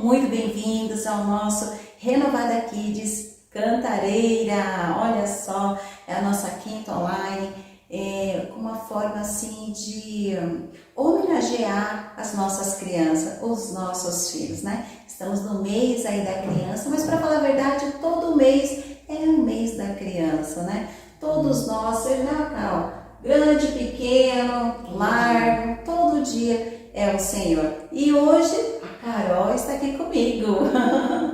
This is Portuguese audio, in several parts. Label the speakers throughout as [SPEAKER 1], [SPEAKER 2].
[SPEAKER 1] muito bem-vindos ao nosso Renovada Kids Cantareira. Olha só, é a nossa quinta online, com uma forma assim de homenagear as nossas crianças, os nossos filhos, né? Estamos no mês aí da criança, mas para falar a verdade, todo mês é o mês da criança, né? Todos nós, seja, Carol, grande, pequeno, largo, todo dia é o Senhor. E hoje a Carol está aqui comigo.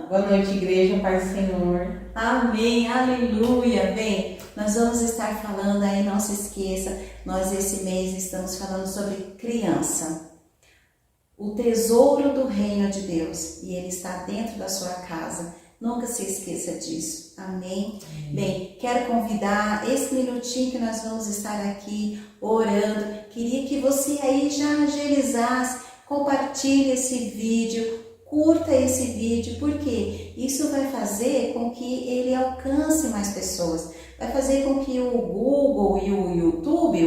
[SPEAKER 2] Boa noite, igreja, Pai do Senhor.
[SPEAKER 1] Amém, aleluia. Bem, nós vamos estar falando aí, não se esqueça, nós esse mês estamos falando sobre criança. O tesouro do reino de Deus, e ele está dentro da sua casa. Nunca se esqueça disso. Amém? Bem, quero convidar esse minutinho que nós vamos estar aqui orando. Queria que você aí já agilizasse, compartilhe esse vídeo, curta esse vídeo, porque isso vai fazer com que ele alcance mais pessoas. Vai fazer com que o Google e o YouTube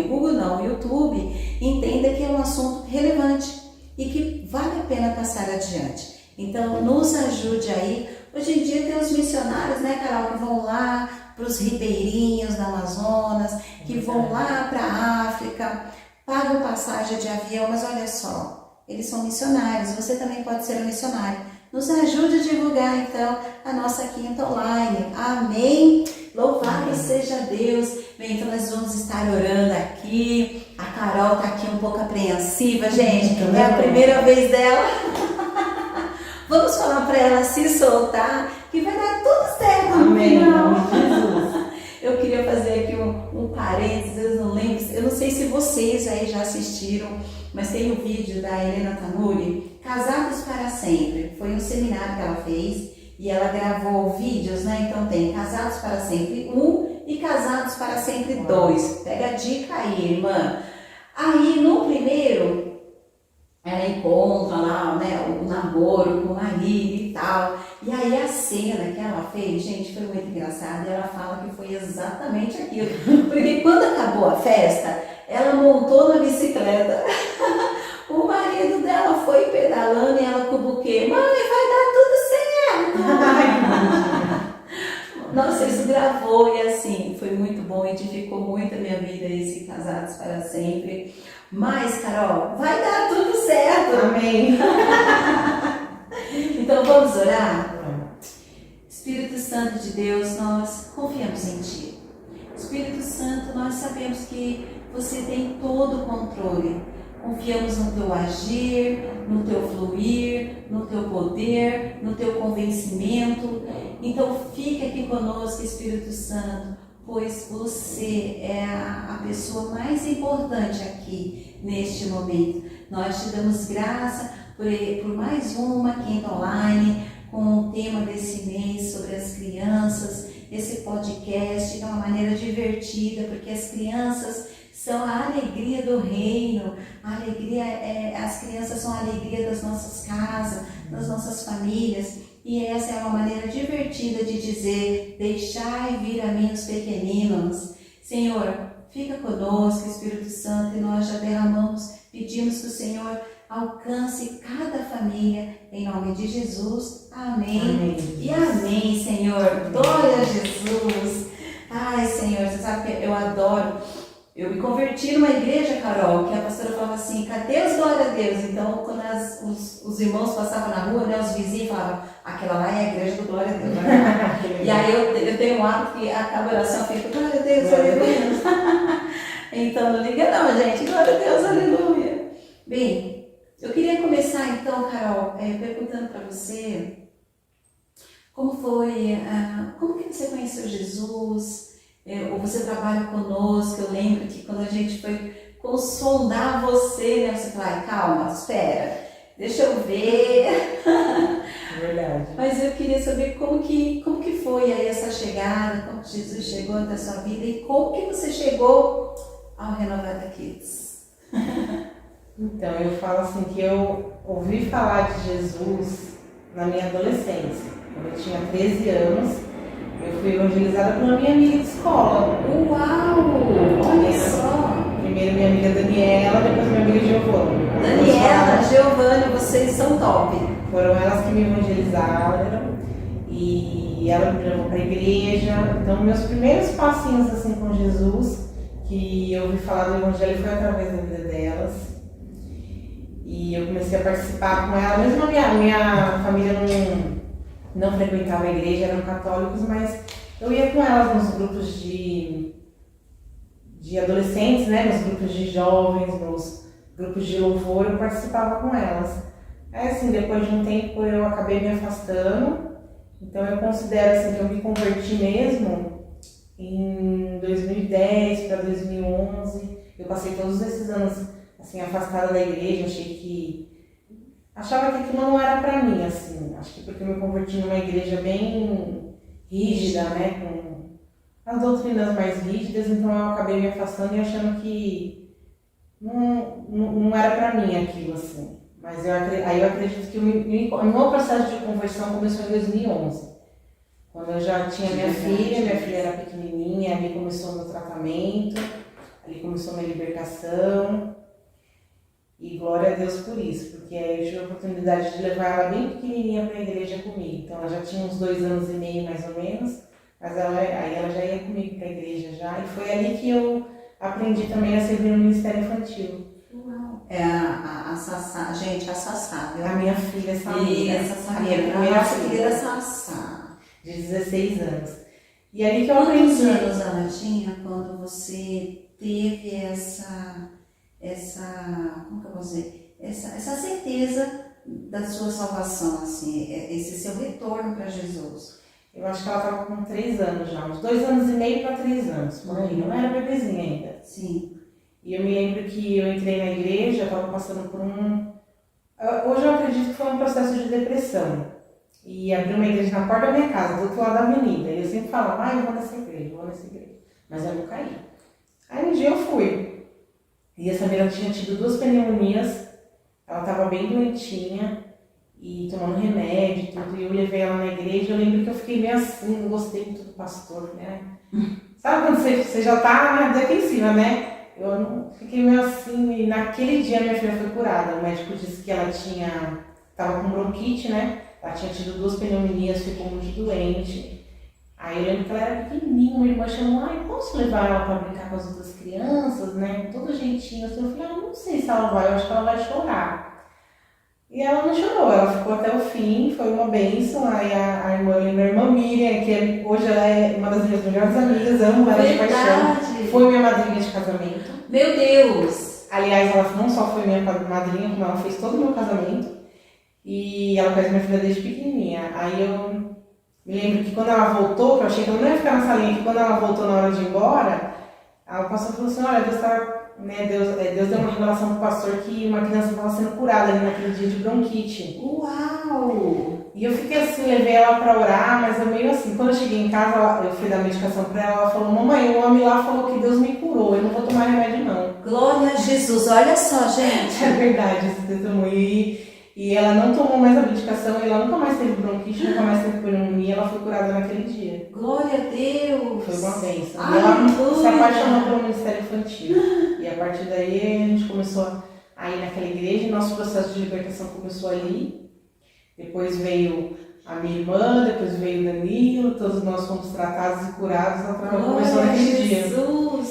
[SPEAKER 1] entenda que é um assunto relevante e que vale a pena passar adiante. Então, nos ajude aí. Hoje em dia tem os missionários, né, Carol, que vão lá para os ribeirinhos da Amazonas, que vão lá para a África, pagam passagem de avião, mas olha só, eles são missionários, você também pode ser um missionário. Nos ajude a divulgar, então, a nossa quinta online. Amém? Louvado seja Deus. Bem, então nós vamos estar orando aqui. A Carol está aqui um pouco apreensiva, gente, é a primeira vez dela. Vamos falar para ela se soltar, que vai dar tudo certo.
[SPEAKER 2] Amém.
[SPEAKER 1] Jesus. Eu queria fazer aqui um parênteses, eu não lembro, eu não sei se vocês aí já assistiram, mas tem o vídeo da Helena Tanuri, Casados para Sempre. Foi um seminário que ela fez e ela gravou vídeos, né? Então tem Casados para Sempre 1 e Casados para Sempre 2. Pega a dica aí, irmã. Aí no primeiro, ela encontra lá, né, o namoro com o marido e tal. E aí a cena que ela fez, gente, foi muito engraçada. E ela fala que foi exatamente aquilo. Porque quando acabou a festa, ela montou na bicicleta. O marido dela foi pedalando e ela com o buquê. Mãe, vai dar tudo certo. Nossa, isso gravou e assim, foi muito bom, edificou muito a minha vida esse Casados para Sempre. Mas, Carol, vai dar tudo certo.
[SPEAKER 2] Amém.
[SPEAKER 1] Então vamos orar? Espírito Santo de Deus, nós confiamos em Ti. Espírito Santo, nós sabemos que você tem todo o controle. Confiamos no Teu agir, no Teu fluir, no Teu poder, no Teu convencimento. Então fique aqui conosco, Espírito Santo, pois você é a pessoa mais importante aqui neste momento. Nós te damos graça por mais uma quinta online com o tema desse mês sobre as crianças, esse podcast de uma maneira divertida, porque as crianças são a alegria do reino, as crianças são a alegria das nossas casas, das nossas famílias. E essa é uma maneira divertida de dizer, deixai vir a mim os pequeninos. Senhor, fica conosco, Espírito Santo, e nós já derramamos, pedimos que o Senhor alcance cada família, em nome de Jesus. Amém.
[SPEAKER 2] Amém.
[SPEAKER 1] E amém, Senhor. Glória a Jesus. Ai, Senhor, você sabe que eu adoro. Eu me converti numa igreja, Carol, que a pastora falava assim, cadê os glória a Deus? Então, quando os irmãos passavam na rua, né, os vizinhos falavam, aquela lá é a igreja do glória a Deus. E aí eu tenho um hábito que acaba a oração, fica, glória a Deus, aleluia. Então, não liga não, gente, glória a Deus, aleluia. Bem, eu queria começar então, Carol, perguntando para você, como que você conheceu Jesus? Ou você trabalha conosco? Eu lembro que quando a gente foi sondar você, né, você falou, calma, espera, deixa eu ver.
[SPEAKER 2] Verdade.
[SPEAKER 1] Mas eu queria saber como que foi aí essa chegada, como que Jesus chegou até a sua vida e como que você chegou ao Renovada Kids.
[SPEAKER 2] Então, eu falo assim que eu ouvi falar de Jesus na minha adolescência. Quando eu tinha 13 anos, eu fui evangelizada por uma minha amiga de escola.
[SPEAKER 1] Uau! Olha só!
[SPEAKER 2] Primeiro minha amiga Daniela, depois minha amiga Giovana.
[SPEAKER 1] Daniela, Giovana, vocês são top.
[SPEAKER 2] Foram elas que me evangelizaram e ela me levou para a igreja. Então, meus primeiros passinhos assim com Jesus, que eu ouvi falar do evangelho, foi através da vida delas. E eu comecei a participar com ela, mesmo a minha família não frequentava a igreja, eram católicos, mas eu ia com elas nos grupos de adolescentes, né, nos grupos de jovens, nos grupos de louvor, eu participava com elas. Aí, assim, depois de um tempo eu acabei me afastando, então eu considero assim, que eu me converti mesmo em 2010 para 2011. Eu passei todos esses anos assim, afastada da igreja, achava que aquilo não era para mim, assim, acho que porque eu me converti numa igreja bem rígida, né, com as doutrinas mais rígidas, então eu acabei me afastando e achando que não era para mim aquilo, assim. Mas aí eu acredito que o meu processo de conversão começou em 2011, quando eu já tinha minha filha era pequenininha, ali começou o meu tratamento, ali começou a minha libertação. E glória a Deus por isso, porque aí eu tive a oportunidade de levar ela bem pequenininha para a igreja comigo. Então ela já tinha uns 2 anos e meio mais ou menos, mas aí ela já ia comigo para a igreja já. E foi ali que eu aprendi também a servir no Ministério Infantil.
[SPEAKER 1] Uau! É a Sassá, gente, a Sassá, viu?
[SPEAKER 2] A minha filha, Samira.
[SPEAKER 1] A nossa querida Sassá.
[SPEAKER 2] De 16 anos. E ali que eu
[SPEAKER 1] Quantos
[SPEAKER 2] aprendi.
[SPEAKER 1] anos ela tinha quando você teve como que eu posso dizer? Essa certeza da sua salvação, assim, esse seu retorno para Jesus?
[SPEAKER 2] Eu acho que ela estava com 3 anos já, uns 2 anos e meio para 3 anos, por aí. Não era bebezinha ainda.
[SPEAKER 1] Sim.
[SPEAKER 2] E eu me lembro que eu entrei na igreja, eu estava passando por hoje eu acredito que foi um processo de depressão. E abri uma igreja na porta da minha casa, do outro lado da avenida. E eu sempre falava, eu vou nessa igreja. Mas eu não caí. Aí um dia eu fui. E essa menina tinha tido 2 pneumonias, ela estava bem doentinha e tomando remédio e tudo. E eu levei ela na igreja, eu lembro que eu fiquei meio assim, não gostei muito do pastor, né? Sabe quando você já tá defensiva, né? Eu não, fiquei meio assim, e naquele dia minha filha foi curada. O médico disse que ela estava com bronquite, né? Ela tinha tido 2 pneumonias, ficou muito doente. Aí eu lembro que ela era pequenininha, uma irmã chamou, posso levar ela para brincar com as outras crianças, né? Com todo jeitinho. Assim, eu falei, não sei se ela vai, eu acho que ela vai chorar. E ela não chorou, ela ficou até o fim, foi uma bênção. Aí a irmã Miriam, que hoje ela é uma das minhas melhores amigas, amo ela de paixão, foi minha madrinha de casamento.
[SPEAKER 1] Meu Deus!
[SPEAKER 2] Aliás, ela não só foi minha madrinha, como ela fez todo o meu casamento. E ela fez minha filha desde pequenininha. Aí eu me lembro que quando ela voltou, que eu achei que ela não ia ficar na salinha, que quando ela voltou na hora de ir embora, a pastora falou assim, olha, Deus deu uma revelação pro pastor que uma criança estava sendo curada ali naquele dia de bronquite.
[SPEAKER 1] Uau!
[SPEAKER 2] E eu fiquei assim, levei ela para orar, mas eu meio assim, quando eu cheguei em casa, eu fui dar medicação para ela, ela falou, mamãe, o homem lá falou que Deus me curou, eu não vou tomar remédio não.
[SPEAKER 1] Glória a Jesus, olha só, gente.
[SPEAKER 2] É verdade esse testemunho. E ela não tomou mais a medicação, ela nunca mais teve bronquite, nunca mais teve pneumonia, ela foi curada naquele dia.
[SPEAKER 1] Glória a Deus!
[SPEAKER 2] Foi uma bênção. E ela se apaixonou pelo Ministério Infantil. E a partir daí a gente começou a ir naquela igreja, e nosso processo de libertação começou ali. Depois veio a minha irmã, depois veio o Danilo, todos nós fomos tratados e curados, começou naquele dia.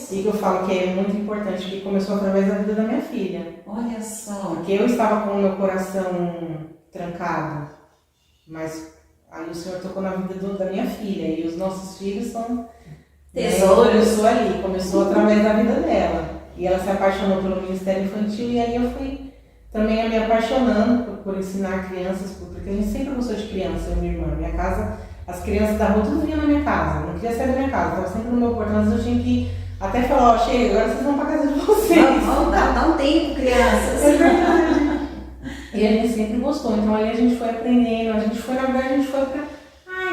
[SPEAKER 2] E que eu falo que é muito importante, que começou através da vida da minha filha.
[SPEAKER 1] Olha só.
[SPEAKER 2] Porque eu estava com o meu coração trancado, mas aí o Senhor tocou na vida da minha filha, e os nossos filhos são tesouros. Começou através da vida dela. E ela se apaixonou pelo Ministério Infantil, e aí eu fui também me apaixonando por ensinar crianças, porque a gente sempre gostou de criança, eu e minha irmã. Minha casa, as crianças da rua tudo vinham na minha casa, não queria sair da minha casa, estava sempre no meu portão, mas eu tinha que até falar, chega, agora vocês vão para casa de vocês.
[SPEAKER 1] Dá um tempo, crianças.
[SPEAKER 2] É verdade. E a gente sempre gostou, então ali a gente foi aprendendo, na verdade a gente foi pra,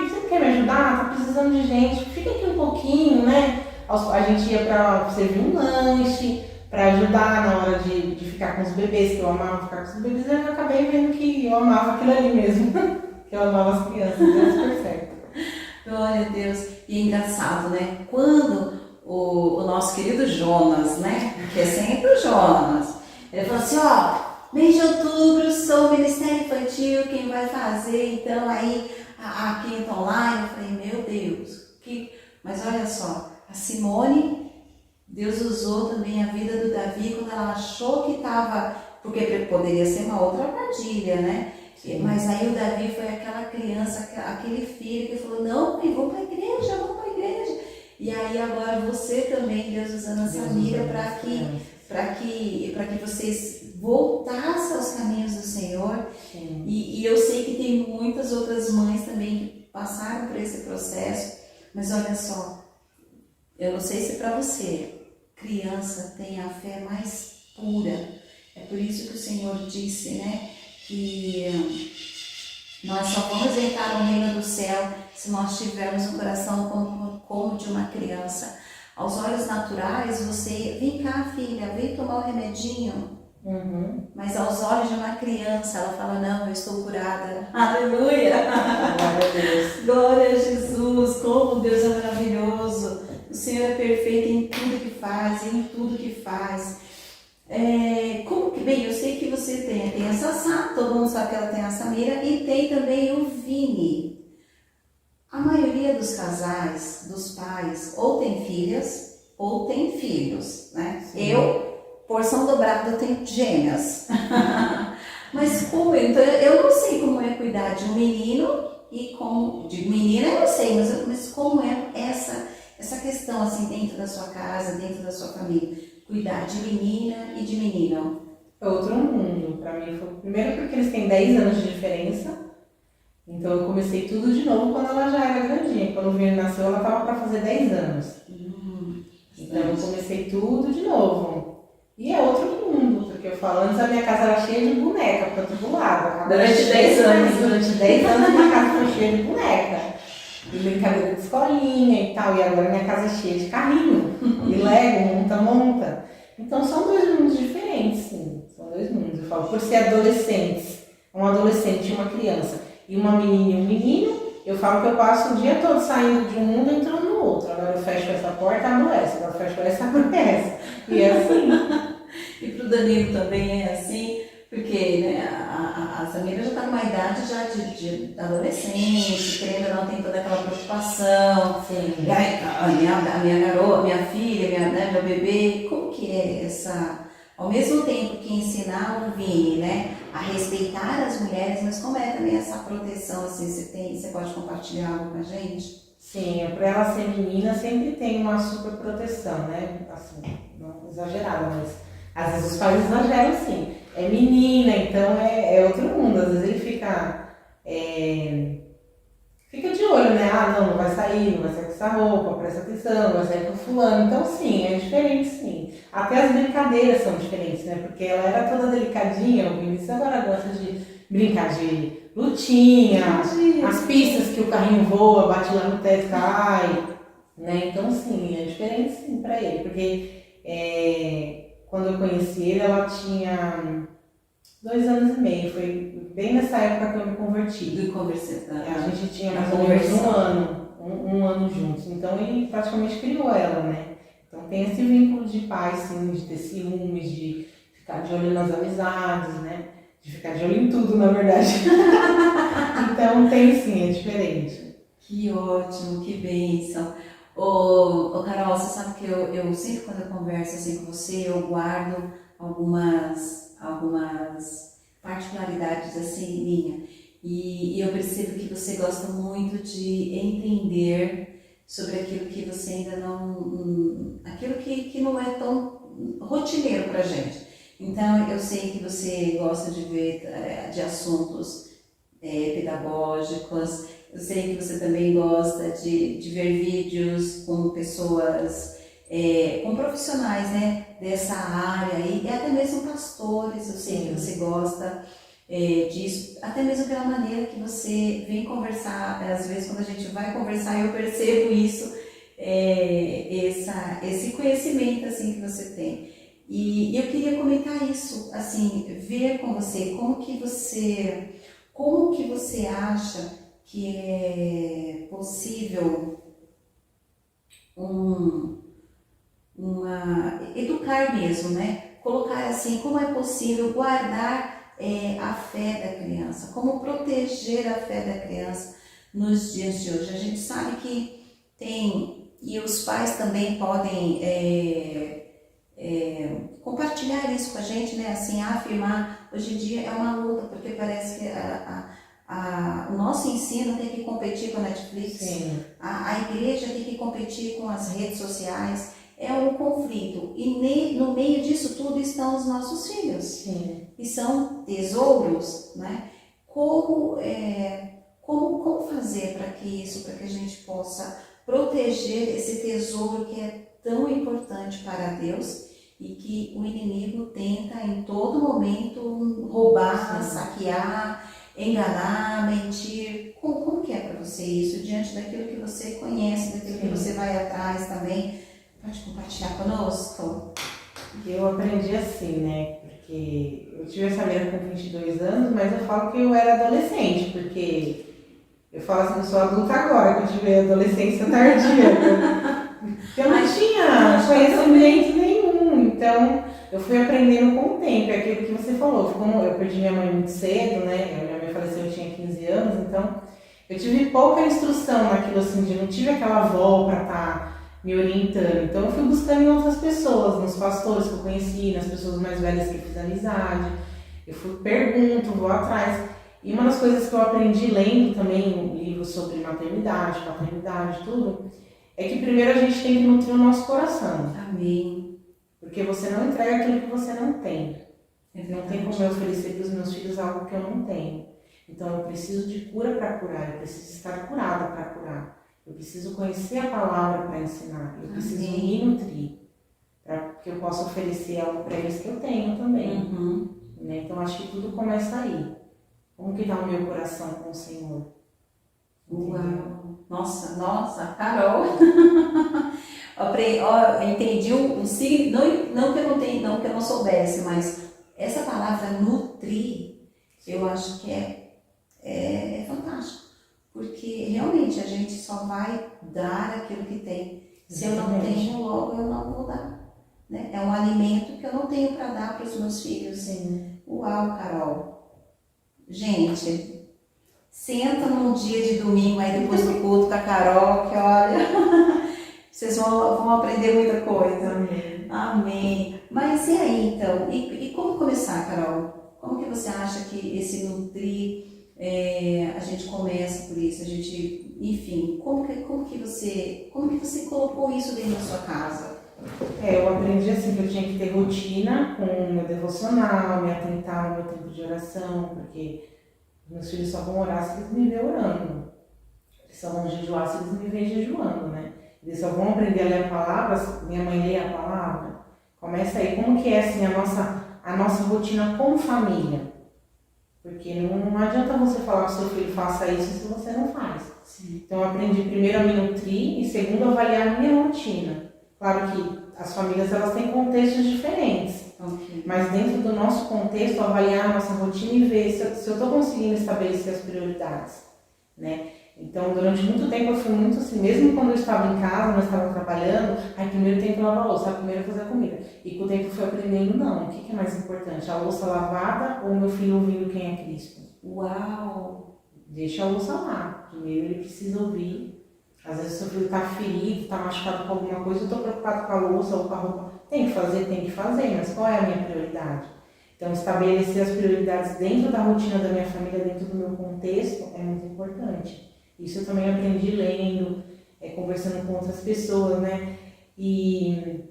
[SPEAKER 2] você quer me ajudar? Tá precisando de gente, fica aqui um pouquinho, né? A gente ia pra servir um lanche, pra ajudar na hora de ficar com os bebês, que eu amava ficar com os bebês, e eu acabei vendo que eu amava aquilo ali mesmo, que eu amava as crianças, deu super certo.
[SPEAKER 1] Glória a Deus. E é engraçado, né? Quando o nosso querido Jonas, né? Que é sempre o Jonas, ele falou assim, mês de outubro, sou Ministério Infantil, quem vai fazer, então, aí, a quinta online. Eu falei, meu Deus, mas olha só, a Simone, Deus usou também a vida do Davi quando ela achou que estava, porque poderia ser uma outra armadilha, né? Sim. Mas aí o Davi foi aquela criança, aquele filho que falou, não, mãe, vamos para a igreja, vamos para a igreja. E aí agora você também, Deus usando a Samira para que vocês voltassem aos caminhos do Senhor. E eu sei que tem muitas outras mães também que passaram por esse processo, mas olha só, eu não sei se para você, criança tem a fé mais pura. É por isso que o Senhor disse, né, que nós só vamos entrar no reino do céu se nós tivermos um coração como de uma criança. Aos olhos naturais, você, vem cá filha, vem tomar o remedinho. Mas aos olhos de uma criança, ela fala, não, eu estou curada. Aleluia! Glória a Deus. Glória a Jesus, como Deus é maravilhoso. O Senhor é perfeito em tudo que faz, em tudo que faz. Bem, eu sei que você tem a Sassá, todo mundo sabe que ela tem a Samira, e tem também o Vini. A maioria dos casais, dos pais, ou tem filhas, ou tem filhos, né? Sim. Eu, porção dobrada, eu tenho gêmeas. Mas como eu não sei como é cuidar de um menino e como de menina eu sei, mas como é essa questão assim dentro da sua casa, dentro da sua família, cuidar de menina e de menino?
[SPEAKER 2] É outro mundo para mim. Primeiro porque eles têm 10 anos de diferença, então eu comecei tudo de novo quando ela já era grandinha. Quando o Vini nasceu, ela estava para fazer 10 anos. Então eu comecei tudo de novo. E é outro mundo, porque eu falo, antes a minha casa era cheia de boneca para todo lado.
[SPEAKER 1] Durante 10 anos.
[SPEAKER 2] Durante 10 anos minha casa foi cheia de boneca. E brincadeira de escolinha e tal. E agora minha casa é cheia de carrinho. E Lego, monta. Então são dois mundos diferentes, sim. São dois mundos. Eu falo, por ser adolescentes, um adolescente e uma criança, e uma menina e um menino, eu falo que eu passo o dia todo saindo de um mundo e entrando no outro. Agora eu fecho essa porta, abro essa. Agora eu fecho essa, abro essa. E é assim.
[SPEAKER 1] E pro Danilo também é assim, porque né, a Samira já está numa idade já de adolescente, querendo ou não, tem toda aquela preocupação.
[SPEAKER 2] Sim.
[SPEAKER 1] A minha garota, minha filha, meu bebê, como que é essa... Ao mesmo tempo que ensinar o Vini, né, a respeitar as mulheres, mas como é também essa proteção, assim, você pode compartilhar algo com a gente?
[SPEAKER 2] Sim, para ela ser menina sempre tem uma super proteção, né, assim, não exagerada, mas às vezes os pais exageram sim. É menina, então é outro mundo, às vezes ele fica de olho, né, não vai sair com essa roupa, presta atenção, não vai sair com fulano, então sim, é diferente sim. Até as brincadeiras são diferentes, né, porque ela era toda delicadinha, o Vinícius agora gosta de brincar de lutinha, as pistas que o carrinho voa, bate lá no teto, cai, né, então sim, é diferente sim pra ele, porque quando eu conheci ele, ela tinha 2 anos e meio, foi bem nessa época que eu me converti. A gente tinha mais ou menos um ano juntos, então ele praticamente criou ela, né? Então tem esse vínculo de pai, sim, de ter ciúmes, de ficar de olho nas amizades, né? De ficar de olho em tudo, na verdade. Então tem sim, é diferente.
[SPEAKER 1] Que ótimo, que bênção. Ô Carol, você sabe que eu sempre quando eu converso assim com você, eu guardo algumas particularidades assim minha. E eu percebo que você gosta muito de entender sobre aquilo que você ainda não... aquilo que não é tão rotineiro pra gente. Então, eu sei que você gosta de ver de assuntos pedagógicos, eu sei que você também gosta de ver vídeos com pessoas, com profissionais, né, dessa área, e até mesmo pastores, eu sei que você gosta disso, até mesmo pela maneira que você vem conversar, às vezes quando a gente vai conversar eu percebo isso, esse conhecimento assim que você tem. E eu queria comentar isso, assim, ver com você como que você acha que é possível educar mesmo, né? colocar assim, como é possível guardar a fé da criança, como proteger a fé da criança nos dias de hoje. A gente sabe que tem, e os pais também podem compartilhar isso com a gente, né? Assim, afirmar. Hoje em dia é uma luta, porque parece que o nosso ensino tem que competir com a Netflix, a igreja tem que competir com as redes sociais. É um conflito. E no meio disso tudo estão os nossos filhos.
[SPEAKER 2] Sim.
[SPEAKER 1] Que são tesouros, né? Como fazer para que a gente possa proteger esse tesouro que é tão importante para Deus e que o inimigo tenta em todo momento roubar, saquear, enganar, mentir. Como que é para você isso, diante daquilo que você conhece, daquilo que você vai atrás também? Pode compartilhar conosco?
[SPEAKER 2] Eu aprendi assim, né? Porque eu tive essa vida com 22 anos, mas eu falo que eu era adolescente, porque eu falo assim, eu sou adulta agora, que eu tive adolescência tardia. Eu não tinha conhecimento nenhum, então eu fui aprendendo com o tempo, é aquilo que você falou. Como eu perdi minha mãe muito cedo, né? Minha mãe faleceu, eu tinha 15 anos, então eu tive pouca instrução naquilo assim, de não tive aquela avó para estar me orientando. Então eu fui buscando em outras pessoas, nos pastores que eu conheci, nas pessoas mais velhas que eu fiz amizade. Eu pergunto, vou atrás. E uma das coisas que eu aprendi lendo também livros sobre maternidade, paternidade, tudo, é que primeiro a gente tem que nutrir o nosso coração.
[SPEAKER 1] Amém.
[SPEAKER 2] Porque você não entrega aquilo que você não tem. Não tem como eu oferecer para os meus filhos algo que eu não tenho. Então eu preciso de cura para curar, eu preciso estar curada para curar. Eu preciso conhecer a palavra para ensinar, eu preciso me nutrir, para que eu possa oferecer algo para eles que eu tenho também. Né? Então acho que tudo começa aí. Como que está o meu coração com o Senhor?
[SPEAKER 1] Uau! Nossa, Carol! Eu entendi o signo, não que eu não soubesse, mas essa palavra nutrir, eu acho que é fantástico. Porque realmente a gente só vai dar aquilo que tem. Se eu não tenho, logo eu não vou dar. Né? É um alimento que eu não tenho para dar para os meus filhos.
[SPEAKER 2] Sim.
[SPEAKER 1] Uau, Carol! Gente, senta num dia de domingo aí depois do culto com a Carol, que olha, vocês vão aprender muita coisa.
[SPEAKER 2] Amém.
[SPEAKER 1] Amém. Mas e aí então? E como começar, Carol? Como que você acha que esse nutrir, a gente começa por isso? A gente, enfim, como que você colocou isso dentro da sua casa?
[SPEAKER 2] Eu aprendi assim que eu tinha que ter rotina com o meu devocional, me atentar ao meu tempo de oração, porque meus filhos só vão orar se eles me verem orando. Eles só vão jejuar se eles me verem jejuando, né? Eles só vão aprender a ler a palavra se minha mãe lê a palavra. Começa aí, como que é assim a nossa rotina como família? Porque não adianta você falar que o seu filho faça isso se você não faz.
[SPEAKER 1] Sim.
[SPEAKER 2] Então eu aprendi primeiro a me nutrir e segundo a avaliar a minha rotina. Claro que as famílias elas têm contextos diferentes, mas dentro do nosso contexto, avaliar a nossa rotina e ver se eu estou conseguindo estabelecer as prioridades, né? Então, durante muito tempo eu fui muito assim, mesmo quando eu estava em casa, não estava trabalhando, primeiro tem que lavar a louça, primeiro fazer a comida. E com o tempo eu fui aprendendo, não, o que é mais importante, a louça lavada ou meu filho ouvindo quem é Cristo?
[SPEAKER 1] Uau!
[SPEAKER 2] Deixa a louça lá, primeiro ele precisa ouvir. Às vezes o seu filho está ferido, está machucado com alguma coisa, eu estou preocupado com a louça ou com a roupa. Tem que fazer, mas qual é a minha prioridade? Então, estabelecer as prioridades dentro da rotina da minha família, dentro do meu contexto, é muito importante. Isso eu também aprendi lendo, conversando com outras pessoas, né? E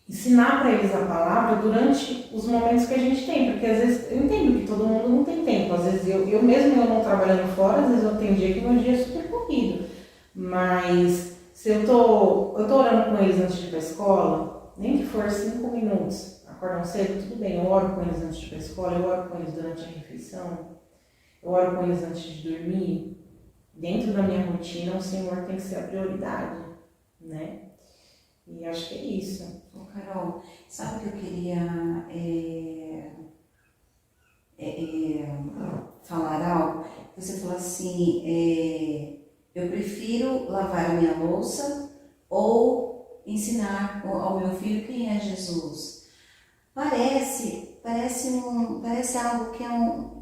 [SPEAKER 2] ensinar para eles a palavra durante os momentos que a gente tem, porque às vezes eu entendo que todo mundo não tem tempo. Às vezes eu mesmo não trabalhando fora, às vezes eu tenho dia que meu dia é super corrido. Mas se eu tô orando com eles antes de ir para a escola, nem que for 5 minutos, acordam cedo, tudo bem, eu oro com eles antes de ir para a escola, eu oro com eles durante a refeição, eu oro com eles antes de dormir. Dentro da minha rotina, o Senhor tem que ser a prioridade, né? E acho que é isso.
[SPEAKER 1] Carol, sabe o que eu queria falar algo? Você falou assim, eu prefiro lavar a minha louça ou ensinar ao meu filho quem é Jesus. Parece algo que é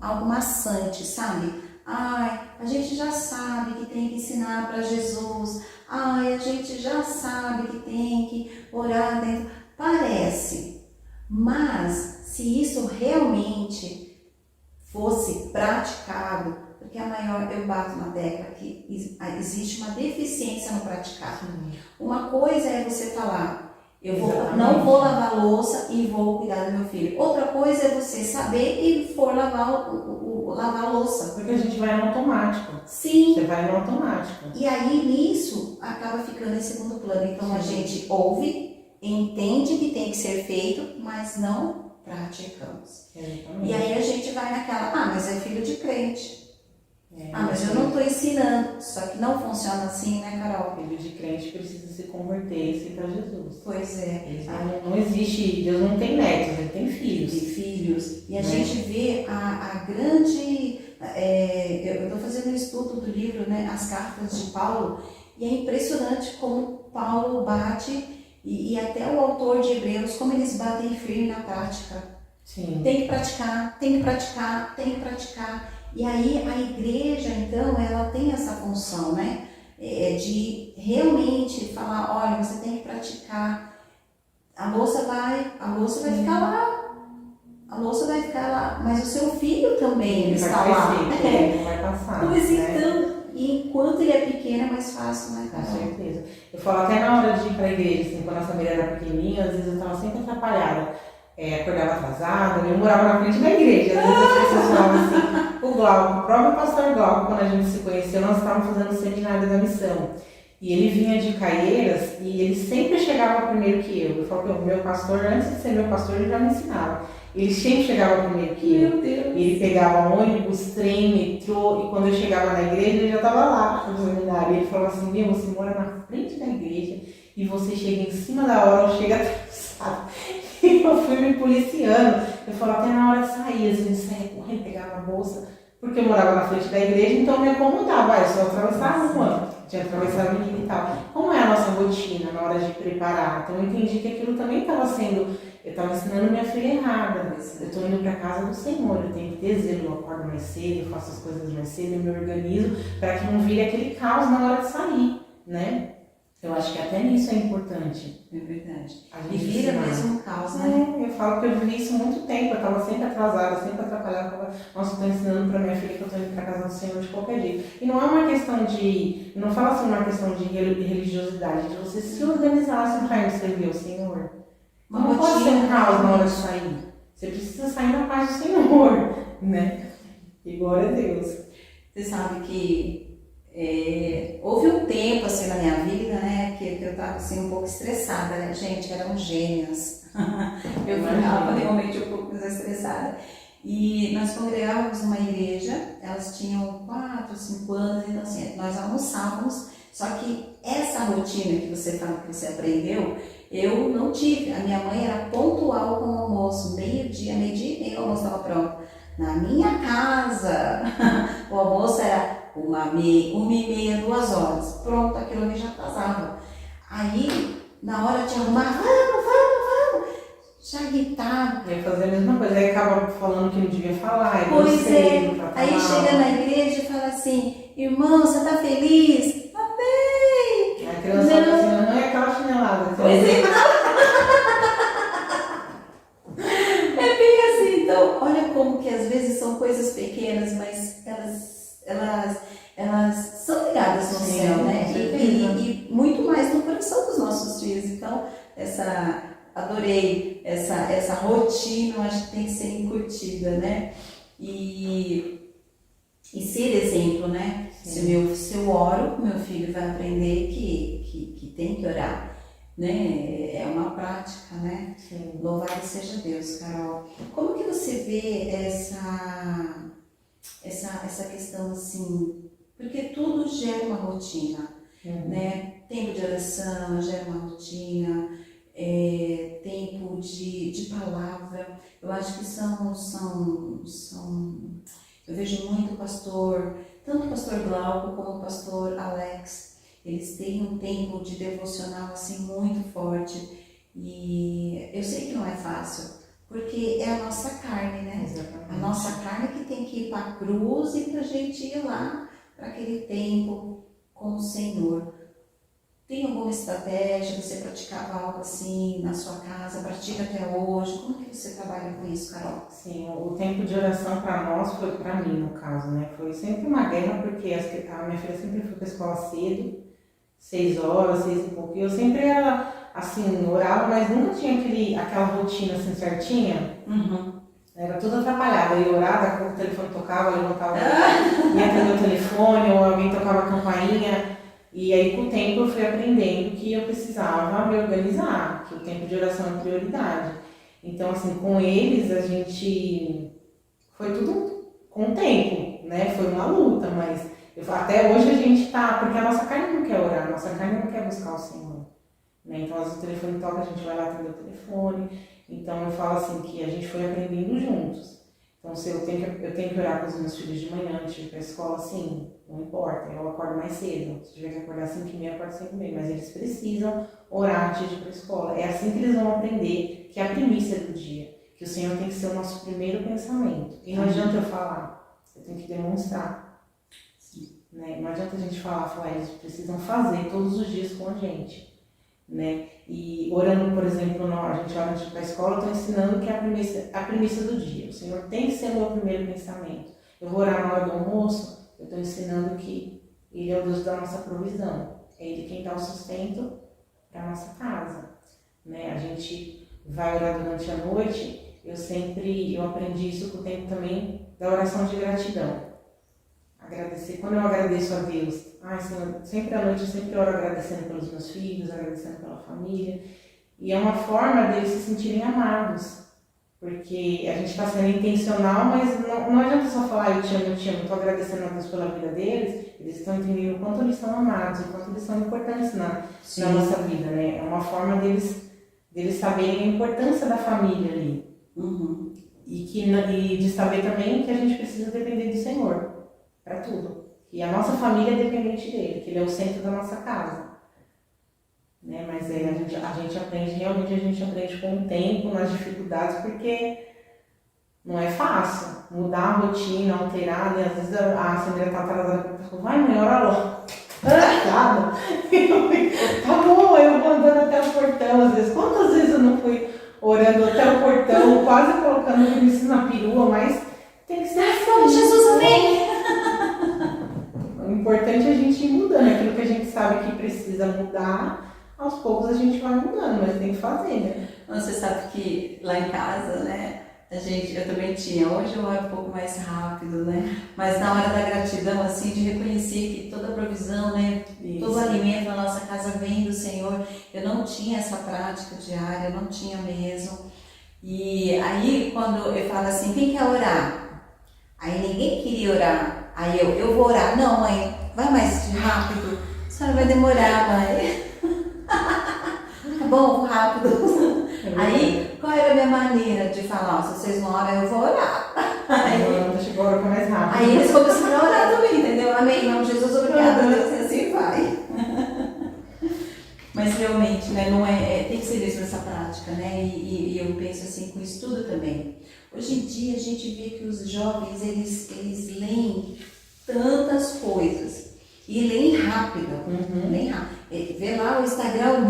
[SPEAKER 1] algo maçante, sabe? Ai, a gente já sabe que tem que ensinar para Jesus. Ai, a gente já sabe que tem que orar dentro. Parece, mas se isso realmente fosse praticado, porque eu bato na tecla que existe uma deficiência no praticar. Uma coisa é você falar, não vou lavar a louça e vou cuidar do meu filho. Outra coisa é você saber e for lavar a louça.
[SPEAKER 2] Porque a gente vai no automático.
[SPEAKER 1] Sim.
[SPEAKER 2] Você vai no automático.
[SPEAKER 1] E aí nisso acaba ficando em segundo plano. Então a gente ouve, entende que tem que ser feito, mas não praticamos. E aí a gente vai naquela, mas é filho de crente. Mas eu não estou ensinando. Só que não funciona assim, né, Carol?
[SPEAKER 2] Filho de crente precisa se converter e se para Jesus.
[SPEAKER 1] Pois é.
[SPEAKER 2] Não existe, Deus não tem netos, ele tem filhos.
[SPEAKER 1] Tem filhos. E a gente vê a grande... eu estou fazendo um estudo do livro, né, As Cartas de Paulo, e é impressionante como Paulo bate, e até o autor de Hebreus, como eles batem firme na prática.
[SPEAKER 2] Sim.
[SPEAKER 1] Tem que praticar, tem que praticar, tem que praticar. E aí a igreja, então, ela tem essa função, né? De realmente falar, olha, você tem que praticar. A louça vai ficar lá. A louça vai ficar lá. Mas o seu filho também está lá.
[SPEAKER 2] Ele não vai passar.
[SPEAKER 1] Pois então, enquanto ele é pequeno é mais fácil, né, Carol?
[SPEAKER 2] Com certeza. Eu falo até na hora de ir para a igreja, assim, quando a família era pequenininha, às vezes eu estava sempre atrapalhada. Acordava atrasada, eu morava na frente da igreja. Às vezes as pessoas falavam assim, o Glauco, o próprio pastor Glauco, quando a gente se conheceu, nós estávamos fazendo o seminário da missão. E ele vinha de Caieiras e ele sempre chegava primeiro que eu. Eu falo que o meu pastor, antes de ser meu pastor, ele já me ensinava. Ele sempre chegava primeiro que eu.
[SPEAKER 1] Meu Deus.
[SPEAKER 2] E ele pegava ônibus, trem, metrô, e quando eu chegava na igreja, ele já estava lá no seminário. E ele falava assim, você mora na frente da igreja e você chega em cima da hora, chega atrasado. E eu fui me policiando. Eu falo, até na hora de sair, às vezes saía correndo, pegava a bolsa, porque eu morava na frente da igreja, então eu me acomodava. Eu só atravessava a rua, tinha que atravessar a avenida e tal. Como é a nossa rotina na hora de preparar? Então eu entendi que aquilo também estava sendo, eu estava ensinando minha filha errada. Eu estou indo para a casa do Senhor, eu tenho que ter zelo, eu acordo mais cedo, eu faço as coisas mais cedo, eu me organizo para que não vire aquele caos na hora de sair, né? Eu acho que até nisso é importante.
[SPEAKER 1] É verdade. E vira mesmo caos, né?
[SPEAKER 2] Eu falo que eu vivi isso há muito tempo, eu estava sempre atrasada, sempre atrapalhada. Nossa, estou ensinando para minha filha que eu estou indo para a casa do Senhor de qualquer jeito. E não é uma questão de, eu não falo assim uma questão de religiosidade, de você se organizar assim para servir ao Senhor. Não pode ser um caos na hora de sair. Você precisa sair na paz do Senhor, né? E glória a Deus.
[SPEAKER 1] Você sabe que houve um tempo assim na minha vida, né, que eu estava assim um pouco estressada, né? Gente, eram gêmeas. Eu ficava realmente um pouco estressada. E nós congregávamos numa igreja, elas tinham 4, 5 anos, então assim, nós almoçávamos, só que essa rotina que você fala que você aprendeu, eu não tive. A minha mãe era pontual com o almoço, meio-dia e meia o almoço estava pronto. Na minha casa, o almoço era 1h30, 2 horas. Pronto, aquilo ali já atrasava. Aí, na hora de arrumar, vamos, já gritava.
[SPEAKER 2] Ia fazer a mesma coisa, aí acaba falando que não devia falar.
[SPEAKER 1] Pois é, aí chega na igreja e fala assim, irmão, você tá feliz? Amém!
[SPEAKER 2] A criança fala assim, não é aquela chinelada.
[SPEAKER 1] Pois é, é bem assim. Então, olha como que às vezes são coisas pequenas, mas elas são ligadas no céu, né? E muito mais no coração dos nossos filhos. Então, adorei essa rotina, acho que tem que ser incutida, né? E ser exemplo, né? Se eu oro, meu filho vai aprender que tem que orar, né? É uma prática, né?
[SPEAKER 2] Sim.
[SPEAKER 1] Louvado seja Deus, Carol. Como que você vê essa questão assim? Porque tudo gera uma rotina, né? Tempo de oração gera uma rotina, tempo de palavra. Eu acho que eu vejo muito tanto o pastor Glauco como o pastor Alex, eles têm um tempo de devocional assim muito forte. E eu sei que não é fácil, porque é a nossa carne, né?
[SPEAKER 2] Exatamente.
[SPEAKER 1] A nossa carne que tem que ir para a cruz e para a gente ir lá para aquele tempo com o Senhor. Tem alguma estratégia? Você praticava algo assim na sua casa? Pratica até hoje? Como que você trabalha com isso, Carol?
[SPEAKER 2] Sim, o tempo de oração para nós foi, para mim no caso, né? Foi sempre uma guerra, porque a minha filha sempre foi para a escola cedo, 6 horas, 6 e pouco. E eu sempre era assim, orava, mas nunca tinha aquela rotina assim certinha. Era tudo atrapalhado. Eu ia orar, daqui a pouco o telefone tocava, eu levantava, ia atender o telefone, ou alguém tocava a campainha. E aí, com o tempo, eu fui aprendendo que eu precisava me organizar, que o tempo de oração é prioridade. Então, assim, com eles, a gente... Foi tudo com o tempo, né? Foi uma luta, mas até hoje a gente tá... Porque a nossa carne não quer orar, a nossa carne não quer buscar o Senhor. Né? Então, às vezes o telefone toca, a gente vai lá atender o telefone. Então, eu falo assim, que a gente foi aprendendo juntos. Então, se eu tenho que orar com os meus filhos de manhã, antes de ir para a escola, sim, não importa, eu acordo mais cedo. Se tiver que acordar 5h30, eu acordo 5h30, mas eles precisam orar antes de ir para a escola. É assim que eles vão aprender que é a primícia do dia, que o Senhor tem que ser o nosso primeiro pensamento. E não adianta eu falar, eu tenho que demonstrar. Né? Não adianta a gente falar, eles precisam fazer todos os dias com a gente. Né? E orando, por exemplo, a gente ora antes de ir para a escola, eu estou ensinando que é a premissa do dia. O Senhor tem que ser o meu primeiro pensamento. Eu vou orar na hora do almoço, eu estou ensinando que Ele é o Deus da nossa provisão. É Ele quem dá o sustento para a nossa casa. Né? A gente vai orar durante a noite, eu aprendi isso com o tempo também da oração de gratidão. Agradecer. Quando eu agradeço a Deus, Senhor, sempre à noite eu sempre oro agradecendo pelos meus filhos, agradecendo pela família. E é uma forma deles se sentirem amados. Porque a gente está sendo intencional, mas não adianta só falar eu te amo, estou agradecendo a Deus pela vida deles. Eles estão entendendo o quanto eles são amados, o quanto eles são importantes na nossa vida, né? É uma forma deles saberem a importância da família ali. E de saber também que a gente precisa depender do Senhor para tudo. E a nossa família é dependente dele, que ele é o centro da nossa casa. Né? Mas a gente aprende, realmente a gente aprende com o tempo, nas dificuldades, porque não é fácil mudar a rotina, alterar, né? Às vezes a Sandra está atrasada, vai mãe, ora logo. Tá bom, eu vou andando até o portão, às vezes. Quantas vezes eu não fui orando até o portão, quase colocando o Vinícius na perua, mas tem que ser assim.
[SPEAKER 1] Jesus, amém!
[SPEAKER 2] O importante é a gente ir mudando, aquilo que a gente sabe que precisa mudar, aos poucos a gente vai mudando, mas tem que fazer, né?
[SPEAKER 1] Você sabe que lá em casa, né, eu também tinha, hoje eu oro um pouco mais rápido, né, mas na hora da gratidão, assim, de reconhecer que toda a provisão, né, todo o alimento na nossa casa vem do Senhor, eu não tinha essa prática diária, eu não tinha mesmo, e aí quando eu falo assim, quem quer orar? Aí ninguém queria orar, aí eu vou orar, não mãe, vai mais rápido, a senhora vai demorar, mãe. Tá bom, vou rápido. Aí, qual era a minha maneira de falar? Se vocês não oram, eu vou orar.
[SPEAKER 2] Deixa eu orar mais rápido.
[SPEAKER 1] Aí eles começaram a orar também, entendeu? Amém, irmão Jesus, obrigada, Deus, e assim vai. Mas realmente, né, não tem que ser mesmo essa prática, né? E eu penso assim com estudo também. Hoje em dia a gente vê que os jovens, eles leem tantas coisas. E leem rápido, leem rápido. Vê lá o Instagram,